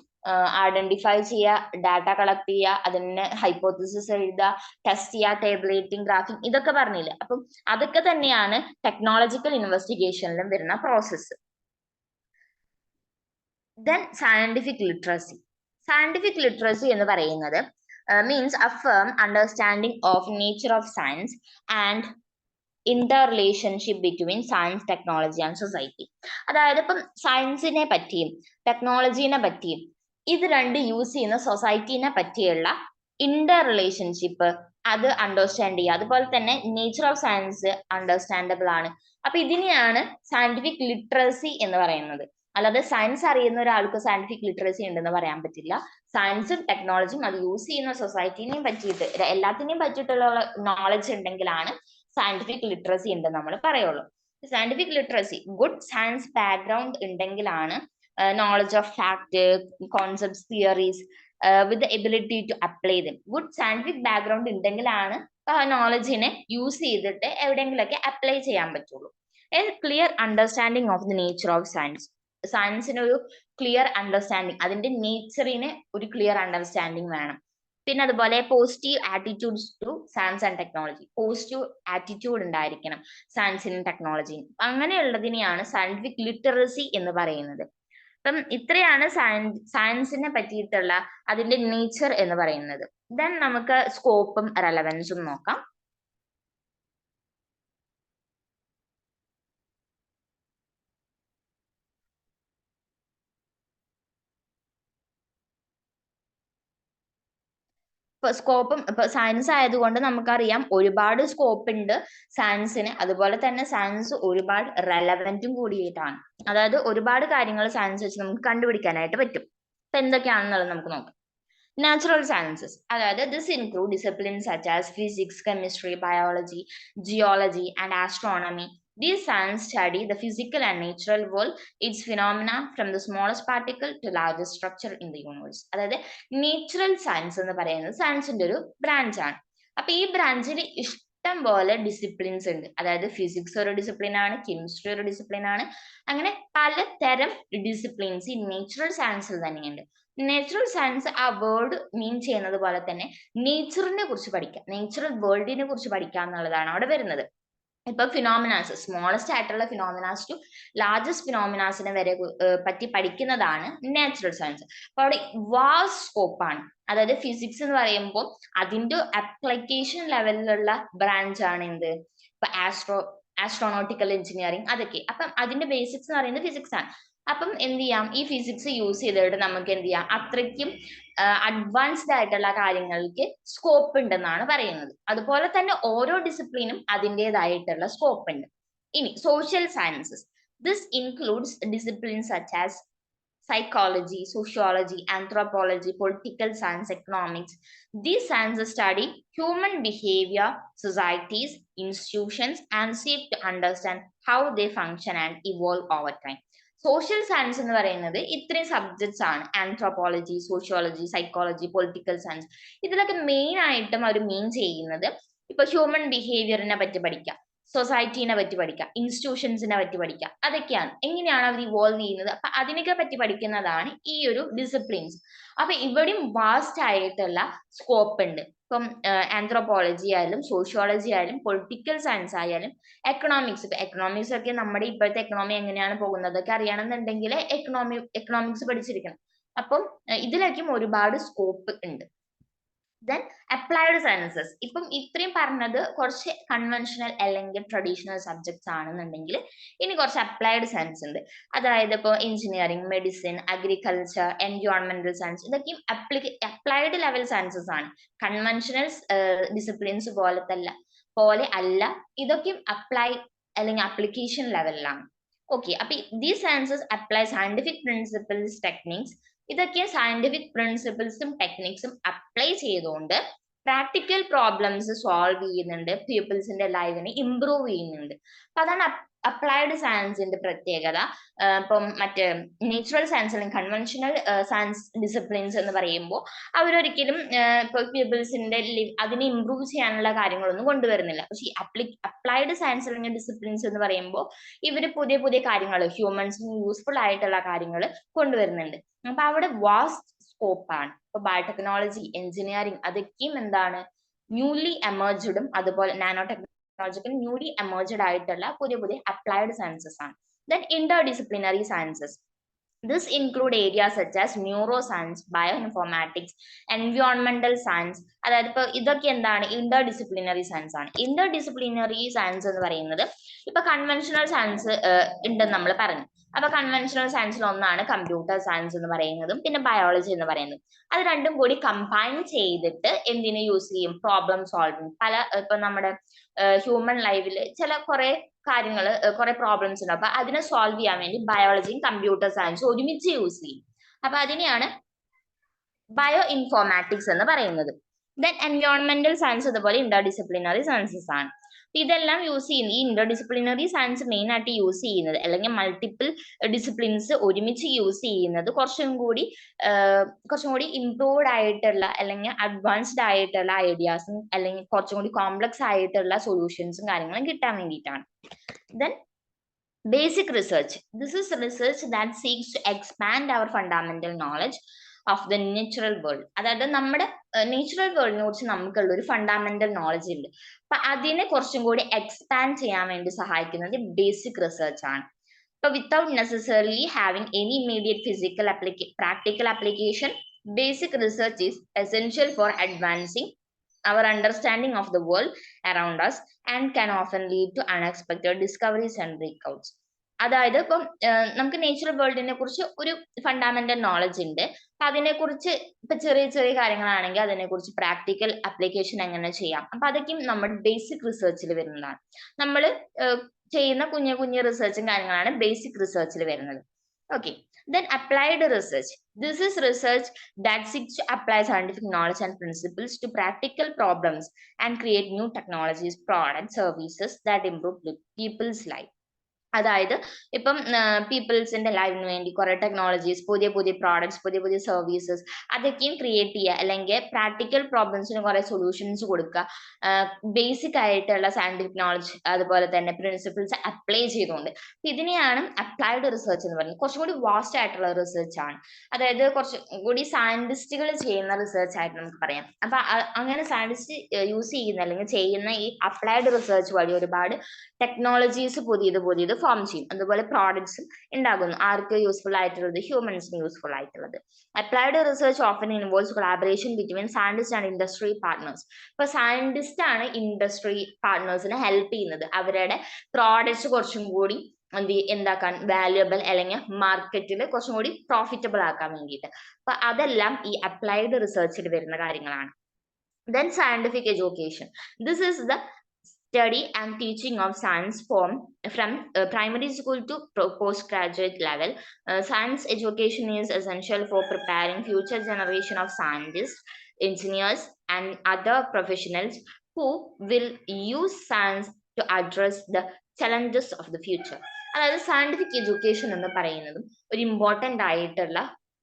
ഐഡന്റിഫൈ ചെയ്യുക, ഡാറ്റ കളക്ട് ചെയ്യുക, അതിന് ഹൈപ്പോത്തിസിസ് എഴുതുക, ടെസ്റ്റ് ചെയ്യുക, ടേബിളേറ്റിംഗ്, ഗ്രാഫിംഗ്, ഇതൊക്കെ പറഞ്ഞില്ലേ. അപ്പം അതൊക്കെ തന്നെയാണ് ടെക്നോളജിക്കൽ ഇൻവെസ്റ്റിഗേഷനിലും വരുന്ന process. Then scientific literacy. Scientific literacy എന്ന് പറയുന്നത് means a firm understanding of nature of science and interrelationship between science, technology and society. അതായത് ഇപ്പം സയൻസിനെ പറ്റിയും ടെക്നോളജീനെ പറ്റിയും ഇത് രണ്ട് യൂസ് ചെയ്യുന്ന സൊസൈറ്റീനെ പറ്റിയുള്ള ഇന്റർ റിലേഷൻഷിപ്പ് അത് അണ്ടർസ്റ്റാൻഡ് ചെയ്യുക. അതുപോലെ തന്നെ നേച്ചർ ഓഫ് സയൻസ് അണ്ടർസ്റ്റാൻഡബിൾ ആണ്. അപ്പൊ ഇതിനെയാണ് സയന്റിഫിക് ലിറ്ററസി എന്ന് പറയുന്നത്. അല്ലാതെ സയൻസ് അറിയുന്ന ഒരാൾക്ക് സയന്റിഫിക് ലിറ്ററസി ഉണ്ടെന്ന് പറയാൻ പറ്റില്ല. സയൻസും ടെക്നോളജിയും അത് യൂസ് ചെയ്യുന്ന സൊസൈറ്റീനെയും പറ്റിയിട്ട് എല്ലാത്തിനെയും പറ്റിയിട്ടുള്ള നോളജ് ഉണ്ടെങ്കിലാണ് സയന്റിഫിക് ലിറ്ററസി ഉണ്ടെന്ന് നമ്മൾ പറയുള്ളൂ. Scientific literacy good science background ഉണ്ടെങ്കിലാണ് knowledge of fact, concepts, theories with ability to apply them. Good scientific background ഉണ്ടെങ്കിലാണ് നോളജിനെ യൂസ് ചെയ്തിട്ട് എവിടെയെങ്കിലൊക്കെ അപ്ലൈ ചെയ്യാൻ പറ്റുള്ളൂ. A clear understanding of the nature of science. സയൻസിന് ഒരു ക്ലിയർ അണ്ടർസ്റ്റാൻഡിങ്, അതിന്റെ നേച്ചറിന് ഒരു ക്ലിയർ അണ്ടർസ്റ്റാൻഡിങ് വേണം. പിന്നെ അതുപോലെ positive attitudes two science and technology. Positive attitude ഉണ്ടായിരിക്കണം സയൻസിനും ടെക്നോളജിയും. അങ്ങനെയുള്ളതിനെയാണ് സയന്റിഫിക് ലിറ്ററസി എന്ന് പറയുന്നത്. അപ്പം ഇത്രയാണ് സയൻസിനെ പറ്റിയിട്ടുള്ള അതിന്റെ നേച്ചർ എന്ന് പറയുന്നത്. ദെൻ നമുക്ക് സ്കോപ്പും റെലവൻസും നോക്കാം. ഇപ്പൊ സ്കോപ്പും ഇപ്പൊ സയൻസ് ആയതുകൊണ്ട് നമുക്കറിയാം ഒരുപാട് സ്കോപ്പ് ഉണ്ട് സയൻസിന്. അതുപോലെ തന്നെ സയൻസ് ഒരുപാട് റെലവൻറ്റും കൂടിയിട്ടാണ്. അതായത് ഒരുപാട് കാര്യങ്ങൾ സയൻസ് വെച്ച് നമുക്ക് കണ്ടുപിടിക്കാനായിട്ട് പറ്റും. ഇപ്പൊ എന്തൊക്കെയാണെന്നുള്ളത് നമുക്ക് നോക്കാം. Natural sciences, അതായത് this include disciplines such as physics, chemistry, biology, geology and astronomy. These sciences study the physical and natural world, its phenomena from the smallest particle to largest structure in the universe. അതായത് natural science എന്ന് പറയുന്നത് സയൻസിന്റെ ഒരു ബ്രാഞ്ചാണ്. അപ്പൊ ഈ ബ്രാഞ്ചിൽ ഇഷ്ടം പോലെ ഡിസിപ്ലിൻസ് ഉണ്ട്. അതായത് ഫിസിക്സ് ഒരു ഡിസിപ്ലിൻ ആണ്, കെമിസ്ട്രി ഒരു ഡിസിപ്ലിൻ ആണ്. അങ്ങനെ പലതരം ഡിസിപ്ലിൻസ് ഈ നേച്ചുറൽ സയൻസിൽ തന്നെയുണ്ട്. നേച്ചുറൽ സയൻസ് ആ വേർഡ് മീൻ ചെയ്യുന്നത് പോലെ തന്നെ നേച്ചറിനെ കുറിച്ച് പഠിക്കുക, നേച്ചുറൽ വേൾഡിനെ കുറിച്ച് പഠിക്കുക എന്നുള്ളതാണ് അവിടെ വരുന്നത്. ഇപ്പൊ ഫിനോമിനാസ്, സ്മോളസ്റ്റ് ആയിട്ടുള്ള ഫിനോമിനാസ് ടു ലാർജസ്റ്റ് ഫിനോമിനാസിനെ വരെ പറ്റി പഠിക്കുന്നതാണ് നാച്ചുറൽ സയൻസ്. അപ്പൊ അവിടെ വാസ്റ്റ് സ്കോപ്പാണ്. അതായത് ഫിസിക്സ് എന്ന് പറയുമ്പോൾ അതിന്റെ അപ്ലിക്കേഷൻ ലെവലിലുള്ള ബ്രാഞ്ച് ആണ് എന്ത്, ഇപ്പൊ ആസ്ട്രോനോട്ടിക്കൽ എഞ്ചിനീയറിംഗ് അതൊക്കെ. അപ്പം അതിന്റെ ബേസിക്സ് എന്ന് പറയുന്നത് ഫിസിക്സ് ആണ്. അപ്പം എന്ത് ചെയ്യാം, ഈ ഫിസിക്സ് യൂസ് ചെയ്തിട്ട് നമുക്ക് എന്ത് ചെയ്യാം, അത്രയ്ക്കും അഡ്വാൻസ്ഡ് ആയിട്ടുള്ള കാര്യങ്ങൾക്ക് സ്കോപ്പ് ഉണ്ടെന്നാണ് പറയുന്നത്. അതുപോലെ തന്നെ ഓരോ ഡിസിപ്ലിനും അതിൻ്റെതായിട്ടുള്ള സ്കോപ്പ് ഉണ്ട്. ഇനി social sciences, this includes discipline such as psychology, sociology, anthropology, political science, economics. These sciences study human behavior, societies, institutions, and seek to understand how they function and evolve over time. Social science എന്ന് പറയുന്നത് ഇത്രയും subjects ആണ്. Anthropology, sociology, psychology, political science. ഇതിലൊക്കെ main ആയിട്ടും അവർ മീൻ ചെയ്യുന്നത് ഇപ്പൊ human ബിഹേവിയറിനെ പറ്റി പഠിക്കുക, സൊസൈറ്റീനെ പറ്റി പഠിക്കുക, ഇൻസ്റ്റിറ്റ്യൂഷൻസിനെ പറ്റി പഠിക്കുക, അതൊക്കെയാണ്. എങ്ങനെയാണ് അവർ ഇവോൾവ് ചെയ്യുന്നത്, അപ്പൊ അതിനൊക്കെ പറ്റി പഠിക്കുന്നതാണ് ഈ ഒരു ഡിസിപ്ലിൻസ്. അപ്പൊ ഇവിടെയും വാസ്റ്റ് ആയിട്ടുള്ള സ്കോപ്പ് ഉണ്ട്. ഇപ്പം ആന്ത്രോപോളജി ആയാലും സോഷ്യോളജി ആയാലും പൊളിറ്റിക്കൽ സയൻസ് ആയാലും എക്കണോമിക്സ്. ഇപ്പൊ എക്കണോമിക്സ് ഒക്കെ നമ്മുടെ ഇപ്പോഴത്തെ എക്കണോമി എങ്ങനെയാണ് പോകുന്നതൊക്കെ അറിയണമെന്നുണ്ടെങ്കിൽ എക്കണോമിക്സ് പഠിച്ചിരിക്കണം. അപ്പം ഇതിലേക്കും ഒരുപാട് സ്കോപ്പ് ഉണ്ട്. Then applied sciences. ഇപ്പം ഇത്രയും പറഞ്ഞത് കുറച്ച് കൺവെൻഷണൽ അല്ലെങ്കിൽ ട്രഡീഷണൽ സബ്ജക്ട്സ് ആണെന്നുണ്ടെങ്കിൽ ഇനി കുറച്ച് അപ്ലൈഡ് സയൻസ് ഉണ്ട്. അതായത് ഇപ്പോൾ എഞ്ചിനീയറിംഗ്, മെഡിസിൻ, അഗ്രികൾച്ചർ, എൻവയോൺമെന്റൽ സയൻസ്, ഇതൊക്കെയും അപ്ലൈഡ് ലെവൽ സയൻസസ് ആണ്. കൺവെൻഷണൽ ഡിസിപ്ലിൻസ് പോലെ അല്ല, ഇതൊക്കെയും അപ്ലൈ അല്ലെങ്കിൽ അപ്ലിക്കേഷൻ ലെവലിലാണ്. ഓക്കെ, അപ്പൊ these sciences apply scientific principles, techniques. ഇതൊക്കെ സയന്റിഫിക് പ്രിൻസിപ്പിൾസും ടെക്നിക്സും അപ്ലൈ ചെയ്തുകൊണ്ട് പ്രാക്ടിക്കൽ പ്രോബ്ലംസ് സോൾവ് ചെയ്യുന്നുണ്ട്, പീപ്പിൾസിന്റെ ലൈഫിനെ ഇംപ്രൂവ് ചെയ്യുന്നുണ്ട്. അപ്പൊ അതാണ് അപ്ലൈഡ് സയൻസിന്റെ പ്രത്യേകത ഇപ്പം മറ്റേ നേച്ചുറൽ സയൻസ് അല്ലെങ്കിൽ കൺവെൻഷണൽ സയൻസ് ഡിസിപ്ലിൻസ് എന്ന് പറയുമ്പോൾ അവരൊരിക്കലും ഇപ്പോൾ പീപ്പിൾസിന്റെ അതിനെ ഇംപ്രൂവ് ചെയ്യാനുള്ള കാര്യങ്ങളൊന്നും കൊണ്ടുവരുന്നില്ല. പക്ഷെ ഈ അപ്ലൈഡ് സയൻസ് അല്ലെങ്കിൽ ഡിസിപ്ലിൻസ് എന്ന് പറയുമ്പോൾ ഇവര് പുതിയ പുതിയ കാര്യങ്ങൾ ഹ്യൂമൻസിന് യൂസ്ഫുൾ ആയിട്ടുള്ള കാര്യങ്ങൾ കൊണ്ടുവരുന്നുണ്ട്. അപ്പൊ അവിടെ വാസ്റ്റ് സ്കോപ്പാണ്. ഇപ്പൊ ബയോടെക്നോളജി, എഞ്ചിനീയറിംഗ് അതൊക്കെയും എന്താണ് ന്യൂലി എമേർജ്ഡും അതുപോലെ നാനോ ടെക്നോളജിക്കൽ ന്യൂലി എമേർജ്ഡ് ആയിട്ടുള്ള പുതിയ പുതിയ അപ്ലൈഡ് സയൻസസ് ആണ്. Then Inter disciplinary sciences. This include areas such as neuroscience, bioinformatics, environmental science. അതായത് ഇപ്പൊ ഇതൊക്കെ എന്താണ് ഇന്റർ ഡിസിപ്ലിനറി സയൻസ് ആണ്. ഇന്റർ ഡിസിപ്ലിനറി സയൻസ് എന്ന് പറയുന്നത് ഇപ്പൊ കൺവെൻഷണൽ സയൻസ് ഉണ്ടെന്ന് നമ്മൾ പറഞ്ഞു. അപ്പൊ കൺവെൻഷണൽ സയൻസിൽ ഒന്നാണ് കമ്പ്യൂട്ടർ സയൻസ് എന്ന് പറയുന്നതും പിന്നെ ബയോളജി എന്ന് പറയുന്നതും. അത് രണ്ടും കൂടി കമ്പൈൻ ചെയ്തിട്ട് എന്തിനെ യൂസ് ചെയ്യും? Problem solving. ഇപ്പൊ നമ്മുടെ ഹ്യൂമൻ ലൈഫിൽ ചില കുറെ കാര്യങ്ങൾ, കുറെ പ്രോബ്ലംസ് ഉണ്ട്. അപ്പൊ അതിനെ സോൾവ് ചെയ്യാൻ വേണ്ടി ബയോളജിയും കമ്പ്യൂട്ടർ സയൻസും ഒരുമിച്ച് യൂസ് ചെയ്യും. അപ്പൊ അതിനെയാണ് ബയോ ഇൻഫോർമാറ്റിക്സ് എന്ന് പറയുന്നത്. ദെൻ എൻവയോൺമെന്റൽ സയൻസ് അതുപോലെ ഇന്റർ ഡിസിപ്ലിനറി സയൻസസ് ആണ്. ഇതെല്ലാം യൂസ് ചെയ്യുന്നത്, ഈ ഇന്റർ ഡിസിപ്ലിനറി സയൻസ് മെയിൻ ആയിട്ട് യൂസ് ചെയ്യുന്നത് അല്ലെങ്കിൽ മൾട്ടിപ്പിൾ ഡിസിപ്ലിൻസ് ഒരുമിച്ച് യൂസ് ചെയ്യുന്നത് കുറച്ചും കൂടി ഇംപ്രൂവ്ഡ് ആയിട്ടുള്ള അല്ലെങ്കിൽ അഡ്വാൻസ്ഡ് ആയിട്ടുള്ള ഐഡിയാസും അല്ലെങ്കിൽ കുറച്ചും കൂടി കോംപ്ലക്സ് ആയിട്ടുള്ള സൊല്യൂഷൻസും കാര്യങ്ങളും കിട്ടാൻ വേണ്ടിയിട്ടാണ്. Then basic research. This is research that seeks to expand our fundamental knowledge of the natural world. അതായത് നമ്മുടെ നേച്ചുറൽ വേൾഡിനെ കുറിച്ച് നമുക്കുള്ള ഒരു ഫണ്ടമെന്റൽ നോളജ് ഉണ്ട്. അപ്പൊ അതിനെ കുറച്ചും കൂടി എക്സ്പാൻഡ് ചെയ്യാൻ വേണ്ടി സഹായിക്കുന്നത് ബേസിക് റിസർച്ച് ആണ്. അപ്പൊ without necessarily having any immediate physical practical application, basic research is essential for advancing our understanding of the world around us and can often lead to unexpected discoveries and breakouts. അതായത് ഇപ്പം നമുക്ക് natural വേൾഡിനെ കുറിച്ച് ഒരു fundamental knowledge ഉണ്ട്. അപ്പൊ അതിനെക്കുറിച്ച് ഇപ്പൊ ചെറിയ ചെറിയ കാര്യങ്ങളാണെങ്കിൽ അതിനെക്കുറിച്ച് പ്രാക്ടിക്കൽ ആപ്ലിക്കേഷൻ എങ്ങനെ ചെയ്യാം, അപ്പൊ അതൊക്കെയും നമ്മുടെ ബേസിക് റിസർച്ചിൽ വരുന്നതാണ്. നമ്മൾ ചെയ്യുന്ന കുഞ്ഞു കുഞ്ഞു റിസർച്ചും കാര്യങ്ങളാണ് ബേസിക് റിസർച്ചിൽ വരുന്നത്. Okay, then applied research. This is research that seeks to apply scientific knowledge and principles to practical problems and create new technologies, products, services that improve people's life. അതായത് ഇപ്പം പീപ്പിൾസിന്റെ ലൈഫിന് വേണ്ടി കുറെ ടെക്നോളജീസ്, പുതിയ പുതിയ പ്രോഡക്ട്സ്, പുതിയ പുതിയ സർവീസസ് അതൊക്കെയും ക്രിയേറ്റ് ചെയ്യുക, അല്ലെങ്കിൽ പ്രാക്ടിക്കൽ പ്രോബ്ലംസിന് കുറെ സൊല്യൂഷൻസ് കൊടുക്കുക, ബേസിക് ആയിട്ടുള്ള സയന്റിഫിക് നോളജ് അതുപോലെ തന്നെ പ്രിൻസിപ്പിൾസ് അപ്ലൈ ചെയ്തുകൊണ്ട്. ഇതിനെയാണ് അപ്ലൈഡ് റിസർച്ച് എന്ന് പറയുന്നത്. കുറച്ചും കൂടി വാസ്റ്റ് ആയിട്ടുള്ള റിസർച്ച് ആണ്. അതായത് കുറച്ചും കൂടി സയന്റിസ്റ്റുകൾ ചെയ്യുന്ന റിസർച്ച് ആയിട്ട് നമുക്ക് പറയാം. അപ്പൊ അങ്ങനെ സയന്റിസ്റ്റ് യൂസ് ചെയ്യുന്ന അല്ലെങ്കിൽ ചെയ്യുന്ന ഈ അപ്ലൈഡ് റിസർച്ച് വഴി ഒരുപാട് ടെക്നോളജീസ് പുതിയത് ഫോം ചെയ്യും. അതുപോലെ പ്രോഡക്ട്സും ഉണ്ടാകുന്നു. ആർക്ക് യൂസ്ഫുൾ ആയിട്ടുള്ളത്? ഹ്യൂമൻസിന് യൂസ്ഫുൾ ആയിട്ടുള്ളത്. Applied research often involves collaboration between scientist and industry partners. ഇപ്പൊ സയന്റിസ്റ്റ് ആണ് ഇൻഡസ്ട്രി പാർട്ട്നേഴ്സിനെ ഹെൽപ്പ് ചെയ്യുന്നത് അവരുടെ പ്രോഡക്ട്സ് കുറച്ചും കൂടി എന്താക്കാൻ, വാല്യുബിൾ അല്ലെങ്കിൽ മാർക്കറ്റിൽ കുറച്ചും കൂടി പ്രോഫിറ്റബിൾ ആക്കാൻ വേണ്ടിയിട്ട്. അപ്പൊ അതെല്ലാം ഈ അപ്ലൈഡ് റിസർച്ചിൽ വരുന്ന കാര്യങ്ങളാണ്. Then scientific education. This is the study and teaching of science from primary school to postgraduate level. Science education is essential for preparing future generation of scientists, engineers, and other professionals who will use science to address the challenges of the future. അതായത് scientific education എന്ന് പറയുന്നതും ഒരു important ആയിട്ടുള്ള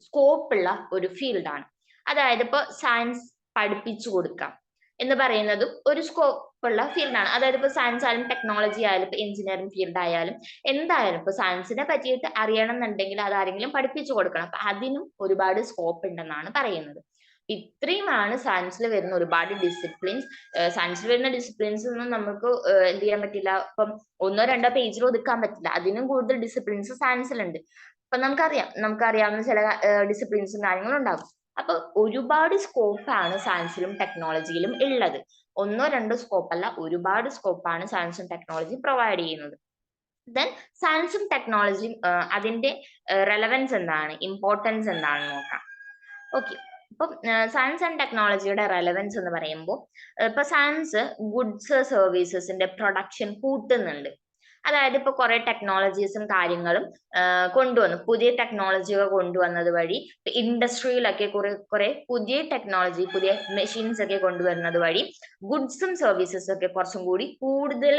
സ്കോപ്പുള്ള ഒരു ഫീൽഡാണ്. അതായത് ഇപ്പോൾ science പഠിപ്പിച്ചു കൊടുക്കാം എന്ന് പറയുന്നതും ഒരു സ്കോപ്പുള്ള ഫീൽഡാണ്. അതായത് ഇപ്പൊ സയൻസ് ആയാലും ടെക്നോളജി ആയാലും ഇപ്പൊ എഞ്ചിനീയറിംഗ് ഫീൽഡ് ആയാലും എന്തായാലും ഇപ്പൊ സയൻസിനെ പറ്റിയിട്ട് അറിയണം എന്നുണ്ടെങ്കിൽ അത് ആരെങ്കിലും പഠിപ്പിച്ചു കൊടുക്കണം. അപ്പൊ അതിനും ഒരുപാട് സ്കോപ്പ് ഉണ്ടെന്നാണ് പറയുന്നത്. ഇത്രയുമാണ് സയൻസിൽ വരുന്ന ഒരുപാട് ഡിസിപ്ലിൻസ്. സയൻസിൽ വരുന്ന ഡിസിപ്ലിൻസ് ഒന്നും നമുക്ക് എന്ത് ചെയ്യാൻ പറ്റില്ല, ഇപ്പം 1-2 പേജിൽ ഒതുക്കാൻ പറ്റില്ല. അതിനും കൂടുതൽ ഡിസിപ്ലിൻസ് സയൻസിലുണ്ട്. അപ്പൊ നമുക്കറിയാവുന്ന ചില ഡിസിപ്ലിൻസും കാര്യങ്ങളും ഉണ്ടാകും. അപ്പൊ ഒരുപാട് സ്കോപ്പാണ് സയൻസിലും ടെക്നോളജിയിലും ഉള്ളത്. 1-2 സ്കോപ്പല്ല, ഒരുപാട് സ്കോപ്പാണ് സയൻസും ടെക്നോളജി പ്രൊവൈഡ് ചെയ്യുന്നത്. ദെൻ സയൻസും ടെക്നോളജിയും അതിന്റെ റെലവൻസ് എന്താണ്, ഇമ്പോർട്ടൻസ് എന്താണെന്ന് നോക്കാം. ഓക്കെ, ഇപ്പം സയൻസ് ആൻഡ് ടെക്നോളജിയുടെ റെലവൻസ് എന്ന് പറയുമ്പോൾ ഇപ്പൊ സയൻസ് ഗുഡ്സ് സർവീസസിന്റെ പ്രൊഡക്ഷൻ കൂട്ടുന്നുണ്ട്. അതായത് ഇപ്പൊ കുറെ ടെക്നോളജീസും കാര്യങ്ങളും കൊണ്ടുവന്നു, പുതിയ ടെക്നോളജികൾ കൊണ്ടുവന്നത് വഴി ഇൻഡസ്ട്രിയിലൊക്കെ കുറെ പുതിയ ടെക്നോളജി, പുതിയ മെഷീൻസ് ഒക്കെ കൊണ്ടുവരുന്നത് വഴി ഗുഡ്സും സർവീസസും ഒക്കെ കുറച്ചും കൂടി കൂടുതൽ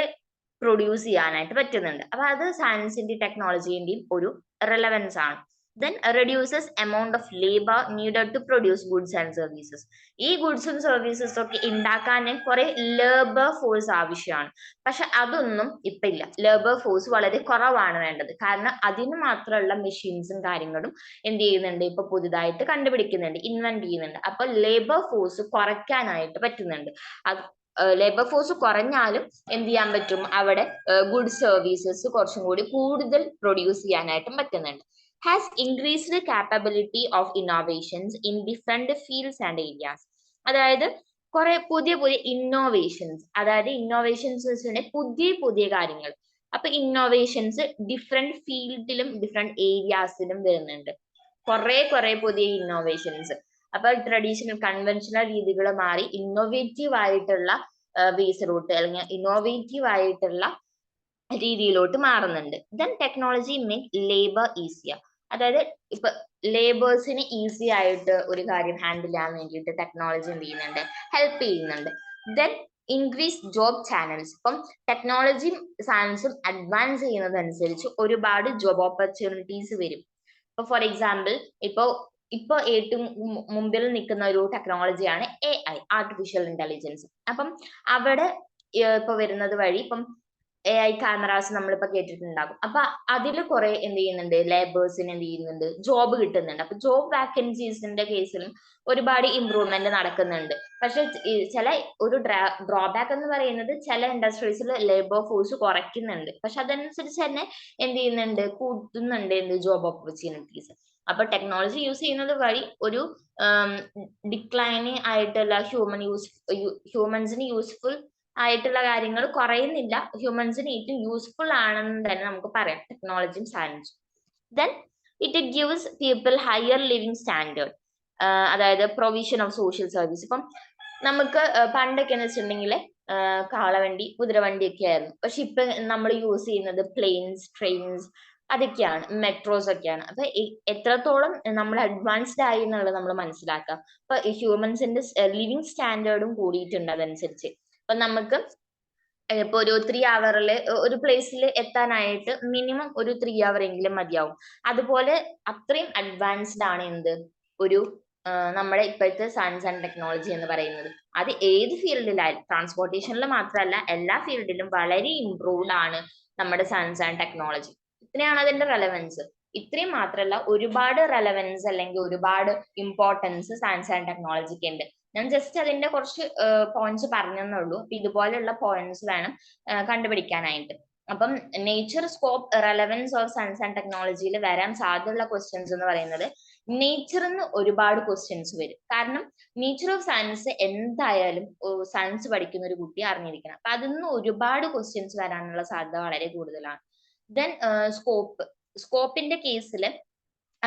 പ്രൊഡ്യൂസ് ചെയ്യാനായിട്ട് പറ്റുന്നുണ്ട്. അപ്പൊ അത് സയൻസിന്റെയും ടെക്നോളജിന്റെയും ഒരു റെലവൻസ് ആണ്. then reduces amount of labor needed to produce goods and services. ഈ ഗുഡ്സും സർവീസസ് ഒക്കെ ഉണ്ടാക്കാൻ കുറെ ലേബർ ഫോഴ്സ് ആവശ്യമാണ്. പക്ഷെ അതൊന്നും ഇപ്പൊ ഇല്ല. ലേബർ ഫോഴ്സ് വളരെ കുറവാണ് വേണ്ടത്. കാരണം അതിന് മാത്രമുള്ള മെഷീൻസും കാര്യങ്ങളും എന്ത് ചെയ്യുന്നുണ്ട്, ഇപ്പൊ പുതുതായിട്ട് കണ്ടുപിടിക്കുന്നുണ്ട്, ഇൻവെന്റ് ചെയ്യുന്നുണ്ട്. അപ്പൊ ലേബർ ഫോഴ്സ് കുറയ്ക്കാനായിട്ട് പറ്റുന്നുണ്ട്. അത് ലേബർ ഫോഴ്സ് കുറഞ്ഞാലും എന്ത് ചെയ്യാൻ പറ്റും, അവിടെ ഗുഡ് സർവീസസ് കുറച്ചും കൂടി കൂടുതൽ പ്രൊഡ്യൂസ് ചെയ്യാനായിട്ടും പറ്റുന്നുണ്ട്. has increased the capability of innovations in different fields and areas. അതായത് കുറെ പുതിയ പുതിയ ഇന്നോവേഷൻസ്, അതായത് ഇന്നോവേഷൻസ് വെച്ചിട്ടുണ്ടെങ്കിൽ പുതിയ പുതിയ കാര്യങ്ങൾ. അപ്പൊ ഇന്നോവേഷൻസ് ഡിഫറെന്റ് ഫീൽഡിലും ഡിഫറെന്റ് ഏരിയാസിലും വരുന്നുണ്ട്. കുറെ പുതിയ ഇന്നോവേഷൻസ്. അപ്പൊ ട്രഡീഷണൽ കൺവെൻഷണൽ രീതികൾ മാറി ഇന്നോവേറ്റീവ് ആയിട്ടുള്ള വേസിലോട്ട് അല്ലെങ്കിൽ ഇന്നോവേറ്റീവ് ആയിട്ടുള്ള രീതിയിലോട്ട് മാറുന്നുണ്ട്. Then technology make labour easier. അതായത് ഇപ്പൊ ലേബേഴ്സിന് ഈസി ആയിട്ട് ഒരു കാര്യം ഹാൻഡിൽ ചെയ്യാൻ വേണ്ടിയിട്ട് ടെക്നോളജി എന്ത് ചെയ്യുന്നുണ്ട്, ഹെൽപ്പ് ചെയ്യുന്നുണ്ട്. Then increase job channels. ഇപ്പം ടെക്നോളജിയും സയൻസും അഡ്വാൻസ് ചെയ്യുന്നതനുസരിച്ച് ഒരുപാട് ജോബ് ഓപ്പർച്യൂണിറ്റീസ് വരും. ഇപ്പൊ ഫോർ എക്സാമ്പിൾ ഇപ്പൊ ഏറ്റവും മുമ്പിൽ നിൽക്കുന്ന ഒരു ടെക്നോളജിയാണ് AI, ആർട്ടിഫിഷ്യൽ ഇന്റലിജൻസ്. അപ്പം അവിടെ ഇപ്പൊ വരുന്നത് വഴി ഇപ്പം AI ക്യാമറാസ് നമ്മളിപ്പോ കേട്ടിട്ടുണ്ടാകും. അപ്പൊ അതിൽ കുറെ എന്ത് ചെയ്യുന്നുണ്ട്, ലേബേഴ്സിന് എന്ത് ചെയ്യുന്നുണ്ട്, ജോബ് കിട്ടുന്നുണ്ട്. അപ്പൊ ജോബ് വാക്കൻസീസിന്റെ കേസിലും ഒരുപാട് ഇമ്പ്രൂവ്മെന്റ് നടക്കുന്നുണ്ട്. പക്ഷെ ചില ഒരു ഡ്രോബാക്ക് എന്ന് പറയുന്നത് ചില ഇൻഡസ്ട്രീസിൽ ലേബർ ഫോഴ്സ് കുറയ്ക്കുന്നുണ്ട്. പക്ഷെ അതനുസരിച്ച് തന്നെ എന്ത് ചെയ്യുന്നുണ്ട്, കൂട്ടുന്നുണ്ട് എന്ത് ജോബ് ഓപ്പർച്യൂണിറ്റീസ്. അപ്പൊ ടെക്നോളജി യൂസ് ചെയ്യുന്നത് വഴി ഒരു ഡിക്ലൈനിങ് ആയിട്ടുള്ള ഹ്യൂമൻസിന് യൂസ്ഫുൾ ആയിട്ടുള്ള കാര്യങ്ങൾ കുറയുന്നില്ല. ഹ്യൂമൻസിന് ഏറ്റവും യൂസ്ഫുൾ ആണെന്ന് തന്നെ നമുക്ക് പറയാം ടെക്നോളജിയും സയൻസും. Then it gives people higher living standard. അതായത് പ്രൊവിഷൻ ഓഫ് സോഷ്യൽ സർവീസ്. ഇപ്പം നമുക്ക് പണ്ടൊക്കെ എന്ന് വെച്ചിട്ടുണ്ടെങ്കിൽ കാളവണ്ടി, കുതിരവണ്ടി ഒക്കെ ആയിരുന്നു. പക്ഷെ ഇപ്പൊ നമ്മൾ യൂസ് ചെയ്യുന്നത് പ്ലെയിൻസ്, ട്രെയിൻസ്, അതൊക്കെയാണ്, മെട്രോസ് ഒക്കെയാണ്. അപ്പൊ എത്രത്തോളം നമ്മൾ അഡ്വാൻസ്ഡ് ആയി എന്നുള്ളത് നമ്മൾ മനസ്സിലാക്കുക. അപ്പൊ ഹ്യൂമൻസിന്റെ ലിവിങ് സ്റ്റാൻഡേർഡും കൂടിയിട്ടുണ്ട് അതനുസരിച്ച്. അപ്പൊ നമുക്ക് ഇപ്പൊ ഒരു 3 hourല് ഒരു പ്ലേസിൽ എത്താനായിട്ട് മിനിമം ഒരു 3 hour എങ്കിലും മതിയാവും. അതുപോലെ അത്രയും അഡ്വാൻസ്ഡ് ആണ് എന്ത് ഒരു നമ്മുടെ ഇപ്പോഴത്തെ സയൻസ് ആൻഡ് ടെക്നോളജി എന്ന് പറയുന്നത്. അത് ഏത് ഫീൽഡിലായാലും, ട്രാൻസ്പോർട്ടേഷനിൽ മാത്രമല്ല എല്ലാ ഫീൽഡിലും വളരെ ഇംപ്രൂവ്ഡ് ആണ് നമ്മുടെ സയൻസ് ആൻഡ് ടെക്നോളജി. ഇത്രയാണ് അതിന്റെ റെലവൻസ്. ഇത്രയും മാത്രമല്ല, ഒരുപാട് റെലവൻസ് അല്ലെങ്കിൽ ഒരുപാട് ഇമ്പോർട്ടൻസ് സയൻസ് ആൻഡ് ടെക്നോളജിക്ക് ഉണ്ട്. ഞാൻ ജസ്റ്റ് അതിന്റെ കുറച്ച് പോയിന്റ്സ് പറഞ്ഞെന്നുള്ളൂ. അപ്പൊ ഇതുപോലെയുള്ള പോയിന്റ്സ് വേണം കണ്ടുപിടിക്കാനായിട്ട്. അപ്പം nature, scope, relevance of science and ടെക്നോളജിയിൽ വരാൻ സാധ്യതയുള്ള ക്വസ്റ്റ്യൻസ് എന്ന് പറയുന്നത് നേച്ചറിന്ന് ഒരുപാട് ക്വസ്റ്റ്യൻസ് വരും. കാരണം നേച്ചർ ഓഫ് സയൻസ് എന്തായാലും സയൻസ് പഠിക്കുന്ന ഒരു കുട്ടി അറിഞ്ഞിരിക്കണം. അപ്പൊ അതിൽ നിന്ന് ഒരുപാട് ക്വസ്റ്റ്യൻസ് വരാനുള്ള സാധ്യത വളരെ കൂടുതലാണ്. ദെൻ സ്കോപ്പിന്റെ കേസിൽ,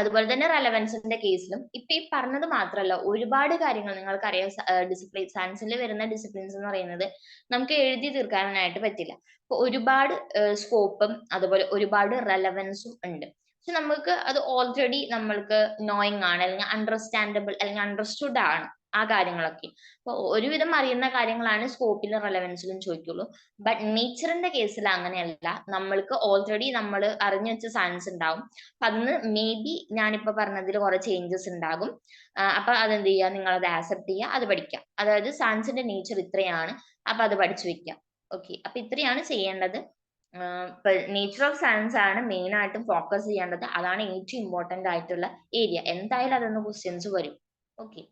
അതുപോലെ തന്നെ റെലവൻസിന്റെ കേസിലും ഇപ്പൊ ഈ പറഞ്ഞത് മാത്രമല്ല, ഒരുപാട് കാര്യങ്ങൾ നിങ്ങൾക്കറിയാം. ഡിസിപ്ലിൻ സയൻസിൽ വരുന്ന ഡിസിപ്ലിൻസ് എന്ന് പറയുന്നത് നമുക്ക് എഴുതി തീർക്കാനായിട്ട് പറ്റില്ല. അപ്പൊ ഒരുപാട് സ്കോപ്പും അതുപോലെ ഒരുപാട് റെലവൻസും ഉണ്ട്. പക്ഷെ നമുക്ക് അത് ഓൾറെഡി നമ്മൾക്ക് നോയിങ് ആണ്, അല്ലെങ്കിൽ അണ്ടർസ്റ്റാൻഡബിൾ അല്ലെങ്കിൽ അണ്ടർസ്റ്റുഡ് ആണ് ആ കാര്യങ്ങളൊക്കെ. അപ്പൊ ഒരുവിധം അറിയുന്ന കാര്യങ്ങളാണ് സ്കോപ്പിലും റെലവൻസിലും ചോദിക്കുള്ളൂ. ബട്ട് നേച്ചറിന്റെ കേസിൽ അങ്ങനെയല്ല. നമ്മൾക്ക് ഓൾറെഡി നമ്മൾ അറിഞ്ഞു വെച്ച സയൻസ് ഉണ്ടാവും. അപ്പൊ അതിന് മേ ബി ഞാനിപ്പോ പറഞ്ഞതിൽ കുറെ ചേഞ്ചസ് ഉണ്ടാകും. അപ്പൊ അതെന്ത് ചെയ്യുക, നിങ്ങൾ അത് ആക്സെപ്റ്റ് ചെയ്യുക, അത് പഠിക്കാം. അതായത് സയൻസിന്റെ നേച്ചർ ഇത്രയാണ്, അപ്പൊ അത് പഠിച്ചു വെക്കാം. ഓക്കെ, അപ്പൊ ഇത്രയാണ് ചെയ്യേണ്ടത്. നേച്ചർ ഓഫ് സയൻസ് ആണ് മെയിൻ ആയിട്ടും ഫോക്കസ് ചെയ്യേണ്ടത്. അതാണ് ഏറ്റവും ഇമ്പോർട്ടന്റ് ആയിട്ടുള്ള ഏരിയ. എന്തായാലും അതൊന്ന് ക്വസ്റ്റ്യൻസ് വരും. ഓക്കെ.